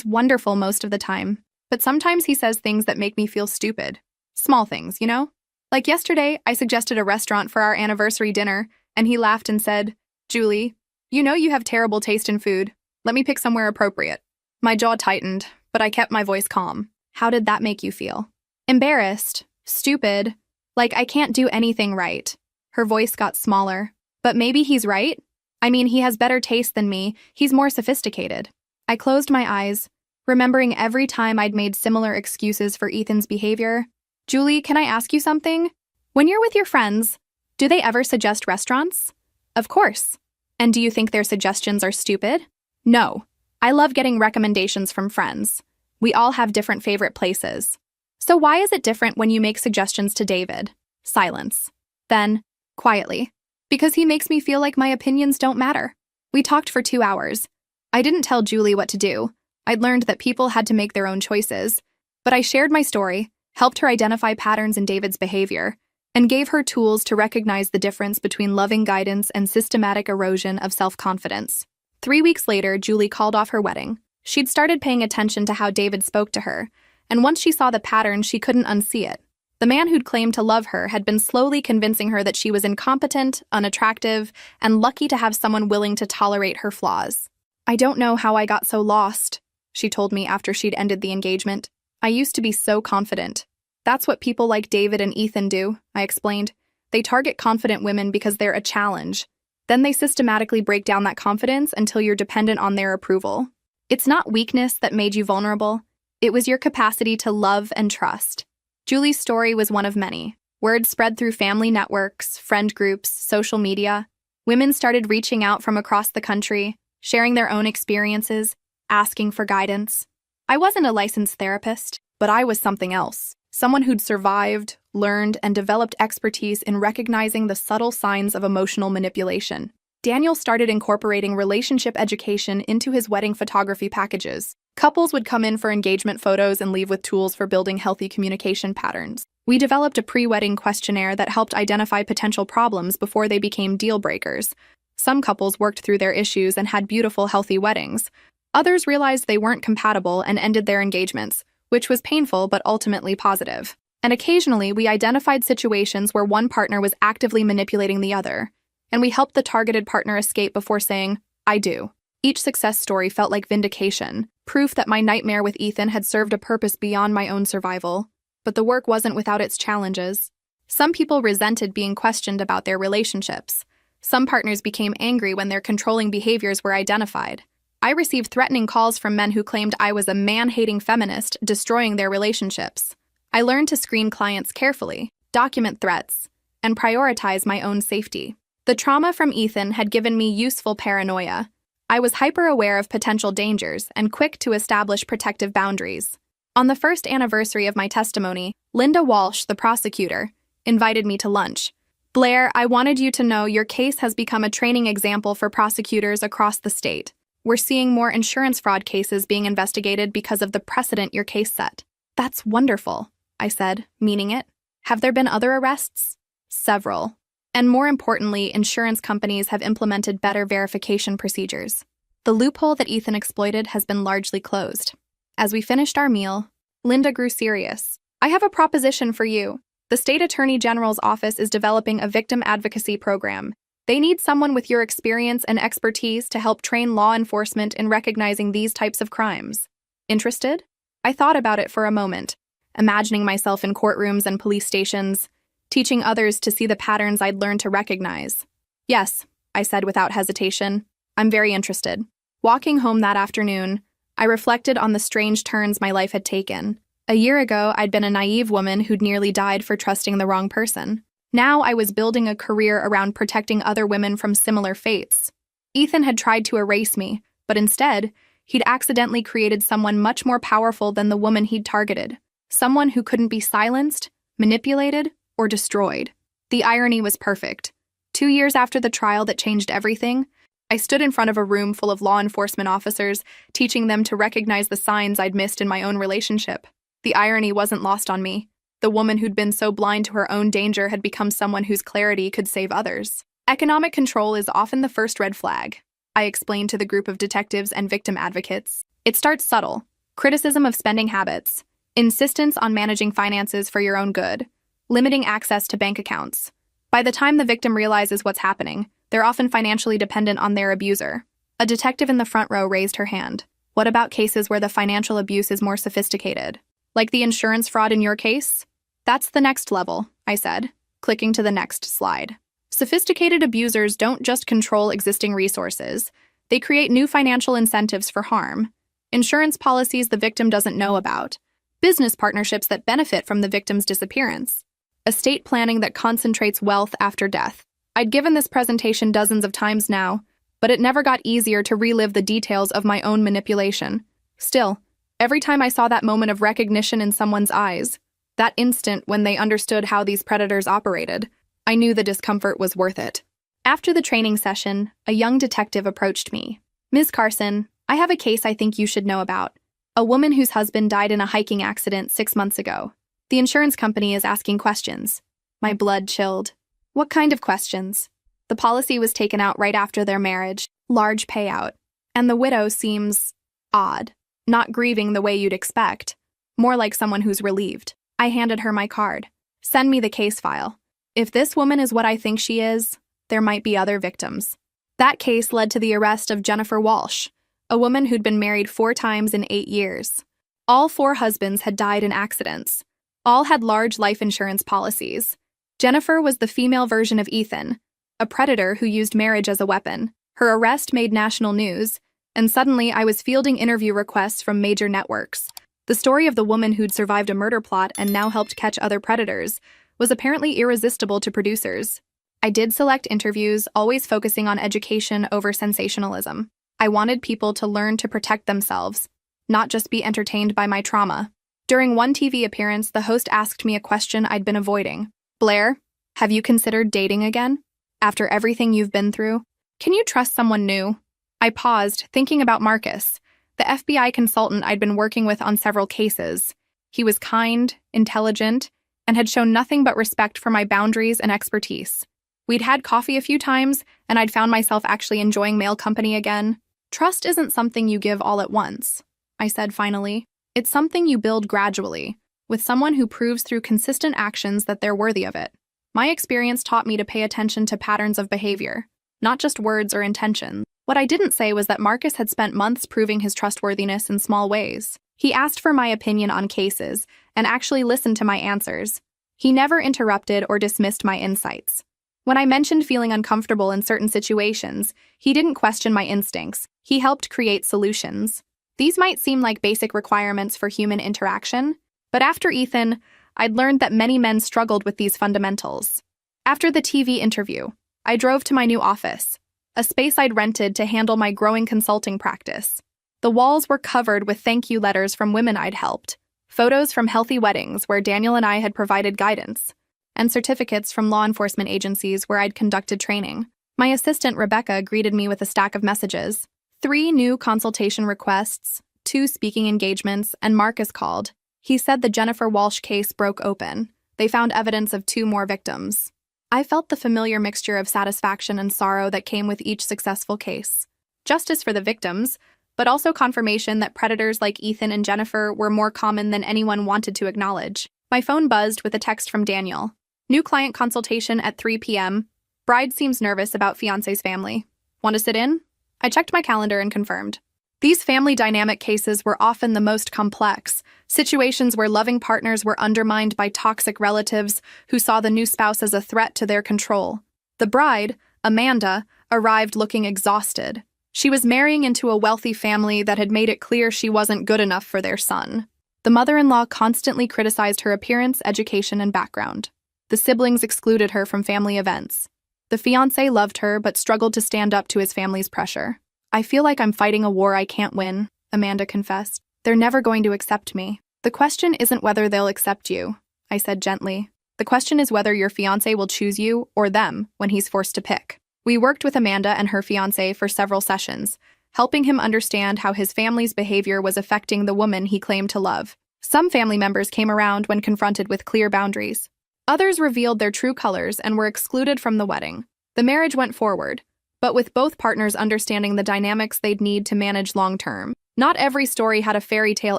wonderful most of the time. But sometimes he says things that make me feel stupid. Small things, you know? Like yesterday, I suggested a restaurant for our anniversary dinner, and he laughed and said, 'Julie, you know you have terrible taste in food.' Let me pick somewhere appropriate. My jaw tightened, but I kept my voice calm. How did that make you feel? Embarrassed. Stupid. Like I can't do anything right. Her voice got smaller. But maybe he's right? I mean, he has better taste than me. He's more sophisticated. I closed my eyes, remembering every time I'd made similar excuses for Ethan's behavior. Julie, can I ask you something? When you're with your friends, do they ever suggest restaurants? Of course. And do you think their suggestions are stupid? No. I love getting recommendations from friends. We all have different favorite places. So why is it different when you make suggestions to David? Silence. Then, quietly. Because he makes me feel like my opinions don't matter. We talked for 2 hours. I didn't tell Julie what to do. I'd learned that people had to make their own choices. But I shared my story, helped her identify patterns in David's behavior, and gave her tools to recognize the difference between loving guidance and systematic erosion of self-confidence. 3 weeks later, Julie called off her wedding. She'd started paying attention to how David spoke to her, and once she saw the pattern, she couldn't unsee it. The man who'd claimed to love her had been slowly convincing her that she was incompetent, unattractive, and lucky to have someone willing to tolerate her flaws. I don't know how I got so lost, she told me after she'd ended the engagement. I used to be so confident. That's what people like David and Ethan do, I explained. They target confident women because they're a challenge. Then they systematically break down that confidence until you're dependent on their approval. It's not weakness that made you vulnerable. It was your capacity to love and trust. Julie's story was one of many. Word spread through family networks, friend groups, social media. Women started reaching out from across the country, sharing their own experiences, asking for guidance. I wasn't a licensed therapist, but I was something else. Someone who'd survived, learned, and developed expertise in recognizing the subtle signs of emotional manipulation. Daniel started incorporating relationship education into his wedding photography packages. Couples would come in for engagement photos and leave with tools for building healthy communication patterns. We developed a pre-wedding questionnaire that helped identify potential problems before they became deal breakers. Some couples worked through their issues and had beautiful, healthy weddings. Others realized they weren't compatible and ended their engagements, which was painful but ultimately positive. And occasionally, we identified situations where one partner was actively manipulating the other, and we helped the targeted partner escape before saying, "I do." Each success story felt like vindication, proof that my nightmare with Ethan had served a purpose beyond my own survival. But the work wasn't without its challenges. Some people resented being questioned about their relationships. Some partners became angry when their controlling behaviors were identified. I received threatening calls from men who claimed I was a man-hating feminist destroying their relationships. I learned to screen clients carefully, document threats, and prioritize my own safety. The trauma from Ethan had given me useful paranoia. I was hyper-aware of potential dangers and quick to establish protective boundaries. On the first anniversary of my testimony, Linda Walsh, the prosecutor, invited me to lunch. "Blair, I wanted you to know your case has become a training example for prosecutors across the state. We're seeing more insurance fraud cases being investigated because of the precedent your case set." "That's wonderful," I said, meaning it. "Have there been other arrests?" "Several. And more importantly, insurance companies have implemented better verification procedures. The loophole that Ethan exploited has been largely closed." As we finished our meal, Linda grew serious. "I have a proposition for you. The State Attorney General's office is developing a victim advocacy program. They need someone with your experience and expertise to help train law enforcement in recognizing these types of crimes. Interested?" I thought about it for a moment, imagining myself in courtrooms and police stations, teaching others to see the patterns I'd learned to recognize. "Yes," I said without hesitation. "I'm very interested." Walking home that afternoon, I reflected on the strange turns my life had taken. A year ago, I'd been a naive woman who'd nearly died for trusting the wrong person. Now I was building a career around protecting other women from similar fates. Ethan had tried to erase me, but instead, he'd accidentally created someone much more powerful than the woman he'd targeted. Someone who couldn't be silenced, manipulated, or destroyed. The irony was perfect. 2 years after the trial that changed everything, I stood in front of a room full of law enforcement officers, teaching them to recognize the signs I'd missed in my own relationship. The irony wasn't lost on me. The woman who'd been so blind to her own danger had become someone whose clarity could save others. Economic control is often the first red flag, I explained to the group of detectives and victim advocates. It starts subtle: criticism of spending habits, insistence on managing finances for your own good, limiting access to bank accounts. By the time the victim realizes what's happening, they're often financially dependent on their abuser. A detective in the front row raised her hand. What about cases where the financial abuse is more sophisticated? Like the insurance fraud in your case? That's the next level, I said, clicking to the next slide. Sophisticated abusers don't just control existing resources. They create new financial incentives for harm. Insurance policies the victim doesn't know about. Business partnerships that benefit from the victim's disappearance. Estate planning that concentrates wealth after death. I'd given this presentation dozens of times now, but it never got easier to relive the details of my own manipulation. Still, every time I saw that moment of recognition in someone's eyes, that instant when they understood how these predators operated, I knew the discomfort was worth it. After the training session, a young detective approached me. Ms. Carson, I have a case I think you should know about. A woman whose husband died in a hiking accident 6 months ago. The insurance company is asking questions. My blood chilled. What kind of questions? The policy was taken out right after their marriage, large payout. And the widow seems odd, not grieving the way you'd expect, more like someone who's relieved. I handed her my card. Send me the case file. If this woman is what I think she is, there might be other victims. That case led to the arrest of Jennifer Walsh, a woman who'd been married 4 times in 8 years. All 4 husbands had died in accidents. All had large life insurance policies. Jennifer was the female version of Ethan, a predator who used marriage as a weapon. Her arrest made national news, and suddenly I was fielding interview requests from major networks. The story of the woman who'd survived a murder plot and now helped catch other predators was apparently irresistible to producers. I did select interviews, always focusing on education over sensationalism. I wanted people to learn to protect themselves, not just be entertained by my trauma. During one TV appearance, the host asked me a question I'd been avoiding. Blair, have you considered dating again? After everything you've been through? Can you trust someone new? I paused, thinking about Marcus, the FBI consultant I'd been working with on several cases. He was kind, intelligent, and had shown nothing but respect for my boundaries and expertise. We'd had coffee a few times, and I'd found myself actually enjoying male company again. Trust isn't something you give all at once, I said finally. It's something you build gradually, with someone who proves through consistent actions that they're worthy of it. My experience taught me to pay attention to patterns of behavior, not just words or intentions. What I didn't say was that Marcus had spent months proving his trustworthiness in small ways. He asked for my opinion on cases and actually listened to my answers. He never interrupted or dismissed my insights. When I mentioned feeling uncomfortable in certain situations, he didn't question my instincts. He helped create solutions. These might seem like basic requirements for human interaction, but after Ethan, I'd learned that many men struggled with these fundamentals. After the TV interview, I drove to my new office, a space I'd rented to handle my growing consulting practice. The walls were covered with thank you letters from women I'd helped, photos from healthy weddings where Daniel and I had provided guidance, and certificates from law enforcement agencies where I'd conducted training. My assistant, Rebecca, greeted me with a stack of messages. 3 new consultation requests, 2 speaking engagements, and Marcus called. He said the Jennifer Walsh case broke open. They found evidence of 2 more victims. I felt the familiar mixture of satisfaction and sorrow that came with each successful case. Justice for the victims, but also confirmation that predators like Ethan and Jennifer were more common than anyone wanted to acknowledge. My phone buzzed with a text from Daniel. New client consultation at 3 p.m. Bride seems nervous about fiancé's family. Want to sit in? I checked my calendar and confirmed. These family dynamic cases were often the most complex, situations where loving partners were undermined by toxic relatives who saw the new spouse as a threat to their control. The bride, Amanda, arrived looking exhausted. She was marrying into a wealthy family that had made it clear she wasn't good enough for their son. The mother-in-law constantly criticized her appearance, education, and background. The siblings excluded her from family events. The fiancé loved her but struggled to stand up to his family's pressure. I feel like I'm fighting a war I can't win, Amanda confessed. They're never going to accept me. The question isn't whether they'll accept you, I said gently. The question is whether your fiancé will choose you or them when he's forced to pick. We worked with Amanda and her fiancé for several sessions, helping him understand how his family's behavior was affecting the woman he claimed to love. Some family members came around when confronted with clear boundaries. Others revealed their true colors and were excluded from the wedding. The marriage went forward, but with both partners understanding the dynamics they'd need to manage long-term. Not every story had a fairy tale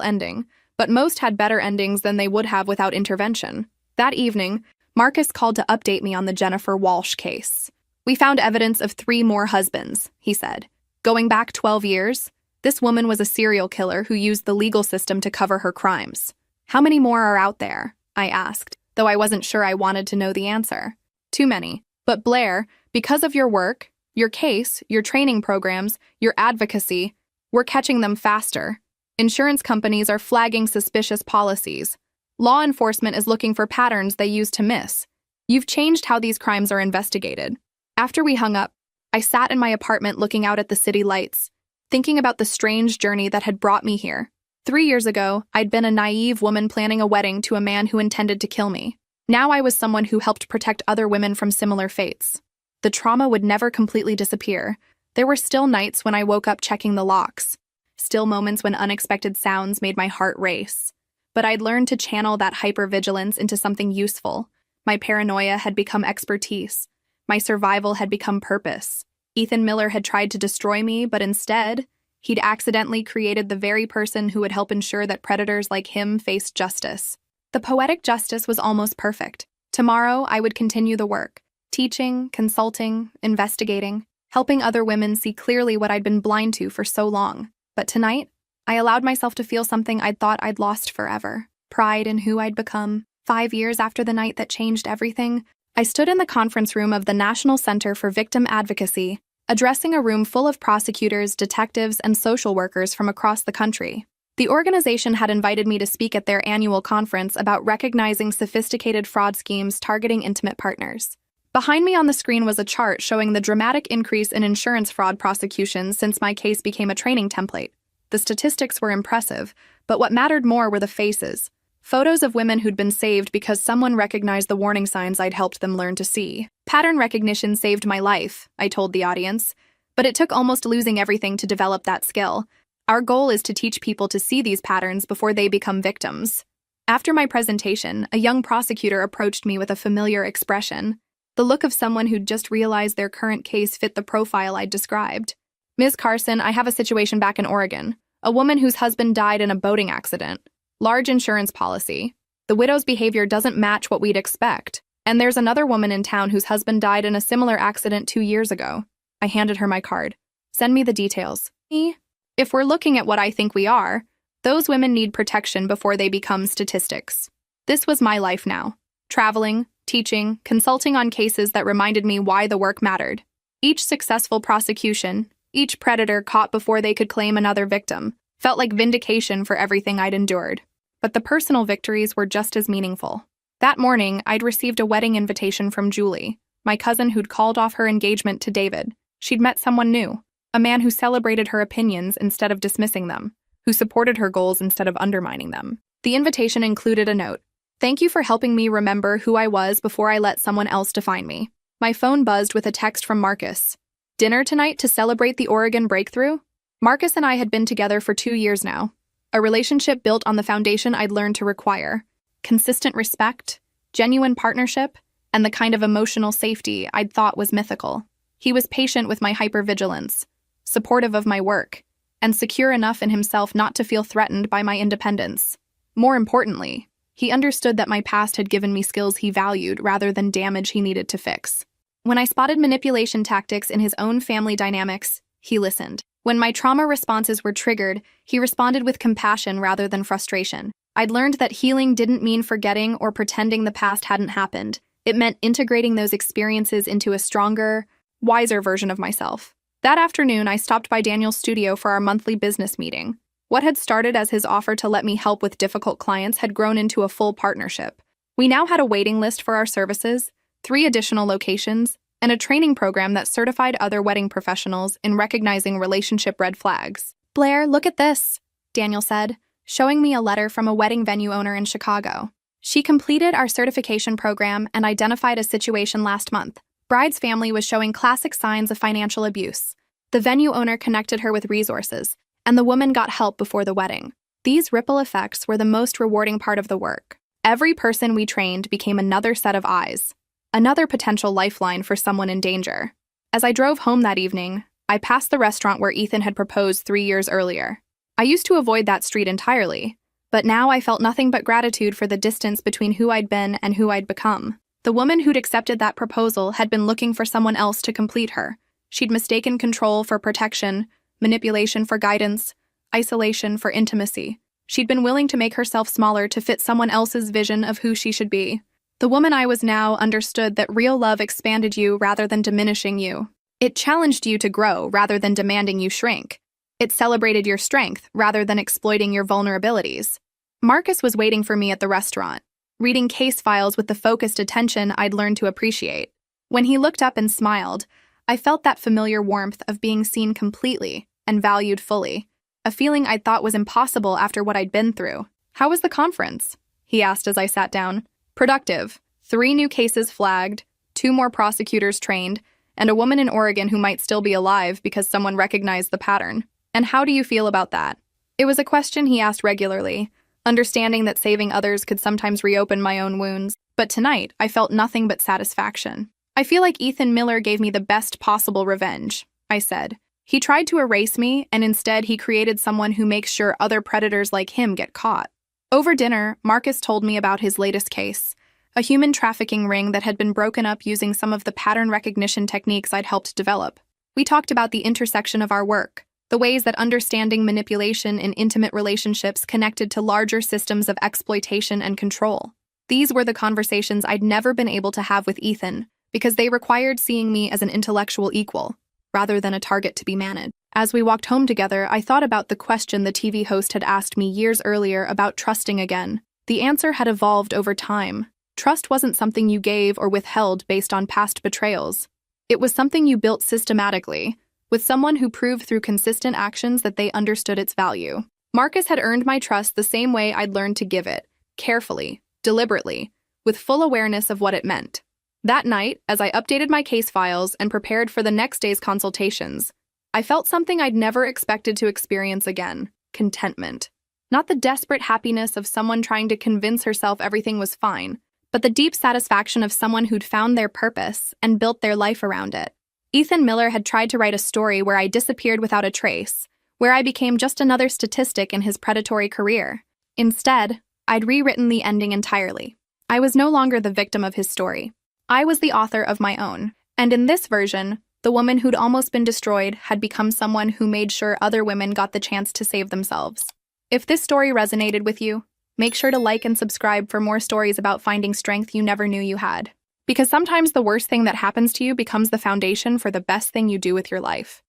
ending, but most had better endings than they would have without intervention. That evening, Marcus called to update me on the Jennifer Walsh case. We found evidence of 3 more husbands, he said. Going back 12 years, this woman was a serial killer who used the legal system to cover her crimes. How many more are out there? I asked, though I wasn't sure I wanted to know the answer. Too many. But Blair, because of your work, your case, your training programs, your advocacy, we're catching them faster. Insurance companies are flagging suspicious policies. Law enforcement is looking for patterns they use to miss. You've changed how these crimes are investigated. After we hung up, I sat in my apartment looking out at the city lights, thinking about the strange journey that had brought me here. 3 years ago, I'd been a naive woman planning a wedding to a man who intended to kill me. Now I was someone who helped protect other women from similar fates. The trauma would never completely disappear. There were still nights when I woke up checking the locks, still moments when unexpected sounds made my heart race. But I'd learned to channel that hypervigilance into something useful. My paranoia had become expertise. My survival had become purpose. Ethan Miller had tried to destroy me, but instead, he'd accidentally created the very person who would help ensure that predators like him faced justice. The poetic justice was almost perfect. Tomorrow, I would continue the work, teaching, consulting, investigating, helping other women see clearly what I'd been blind to for so long. But tonight, I allowed myself to feel something I'd thought I'd lost forever. Pride in who I'd become. 5 years after the night that changed everything, I stood in the conference room of the National Center for Victim Advocacy, addressing a room full of prosecutors, detectives, and social workers from across the country. The organization had invited me to speak at their annual conference about recognizing sophisticated fraud schemes targeting intimate partners. Behind me on the screen was a chart showing the dramatic increase in insurance fraud prosecutions since my case became a training template. The statistics were impressive, but what mattered more were the faces. Photos of women who'd been saved because someone recognized the warning signs I'd helped them learn to see. Pattern recognition saved my life, I told the audience, but it took almost losing everything to develop that skill. Our goal is to teach people to see these patterns before they become victims. After my presentation, a young prosecutor approached me with a familiar expression, the look of someone who'd just realized their current case fit the profile I'd described. Ms. Carson, I have a situation back in Oregon. A woman whose husband died in a boating accident. Large insurance policy. The widow's behavior doesn't match what we'd expect. And there's another woman in town whose husband died in a similar accident 2 years ago. I handed her my card. Send me the details. If we're looking at what I think we are, those women need protection before they become statistics. This was my life now. Traveling, teaching, consulting on cases that reminded me why the work mattered. Each successful prosecution, each predator caught before they could claim another victim, felt like vindication for everything I'd endured. But the personal victories were just as meaningful. That morning, I'd received a wedding invitation from Julie, my cousin who'd called off her engagement to David. She'd met someone new, a man who celebrated her opinions instead of dismissing them, who supported her goals instead of undermining them. The invitation included a note. Thank you for helping me remember who I was before I let someone else define me. My phone buzzed with a text from Marcus. Dinner tonight to celebrate the Oregon breakthrough? Marcus and I had been together for 2 years now, a relationship built on the foundation I'd learned to require: consistent respect, genuine partnership, and the kind of emotional safety I'd thought was mythical. He was patient with my hypervigilance, supportive of my work, and secure enough in himself not to feel threatened by my independence. More importantly, he understood that my past had given me skills he valued rather than damage he needed to fix. When I spotted manipulation tactics in his own family dynamics, he listened. When my trauma responses were triggered, he responded with compassion rather than frustration. I'd learned that healing didn't mean forgetting or pretending the past hadn't happened. It meant integrating those experiences into a stronger, wiser version of myself. That afternoon, I stopped by Daniel's studio for our monthly business meeting. What had started as his offer to let me help with difficult clients had grown into a full partnership. We now had a waiting list for our services, 3 additional locations, and a training program that certified other wedding professionals in recognizing relationship red flags. Blair, look at this, Daniel said, showing me a letter from a wedding venue owner in Chicago. She completed our certification program and identified a situation last month. Bride's family was showing classic signs of financial abuse. The venue owner connected her with resources, and the woman got help before the wedding. These ripple effects were the most rewarding part of the work. Every person we trained became another set of eyes, another potential lifeline for someone in danger. As I drove home that evening, I passed the restaurant where Ethan had proposed 3 years earlier. I used to avoid that street entirely, but now I felt nothing but gratitude for the distance between who I'd been and who I'd become. The woman who'd accepted that proposal had been looking for someone else to complete her. She'd mistaken control for protection, manipulation for guidance, isolation for intimacy. She'd been willing to make herself smaller to fit someone else's vision of who she should be. The woman I was now understood that real love expanded you rather than diminishing you. It challenged you to grow rather than demanding you shrink. It celebrated your strength rather than exploiting your vulnerabilities. Marcus was waiting for me at the restaurant, reading case files with the focused attention I'd learned to appreciate. When he looked up and smiled, I felt that familiar warmth of being seen completely and valued fully, a feeling I'd thought was impossible after what I'd been through. "How was the conference?" he asked as I sat down. "Productive. 3 new cases flagged, 2 more prosecutors trained, and a woman in Oregon who might still be alive because someone recognized the pattern. And how do you feel about that?" It was a question he asked regularly, understanding that saving others could sometimes reopen my own wounds. But tonight, I felt nothing but satisfaction. "I feel like Ethan Miller gave me the best possible revenge," I said. "He tried to erase me, and instead he created someone who makes sure other predators like him get caught." Over dinner, Marcus told me about his latest case, a human trafficking ring that had been broken up using some of the pattern recognition techniques I'd helped develop. We talked about the intersection of our work, the ways that understanding manipulation in intimate relationships connected to larger systems of exploitation and control. These were the conversations I'd never been able to have with Ethan, because they required seeing me as an intellectual equal, rather than a target to be managed. As we walked home together, I thought about the question the TV host had asked me years earlier about trusting again. The answer had evolved over time. Trust wasn't something you gave or withheld based on past betrayals. It was something you built systematically, with someone who proved through consistent actions that they understood its value. Marcus had earned my trust the same way I'd learned to give it, carefully, deliberately, with full awareness of what it meant. That night, as I updated my case files and prepared for the next day's consultations, I felt something I'd never expected to experience again: contentment. Not the desperate happiness of someone trying to convince herself everything was fine, but the deep satisfaction of someone who'd found their purpose and built their life around it. Ethan Miller had tried to write a story where I disappeared without a trace, where I became just another statistic in his predatory career. Instead, I'd rewritten the ending entirely. I was no longer the victim of his story. I was the author of my own, and in this version, the woman who'd almost been destroyed had become someone who made sure other women got the chance to save themselves. If this story resonated with you, make sure to like and subscribe for more stories about finding strength you never knew you had. Because sometimes the worst thing that happens to you becomes the foundation for the best thing you do with your life.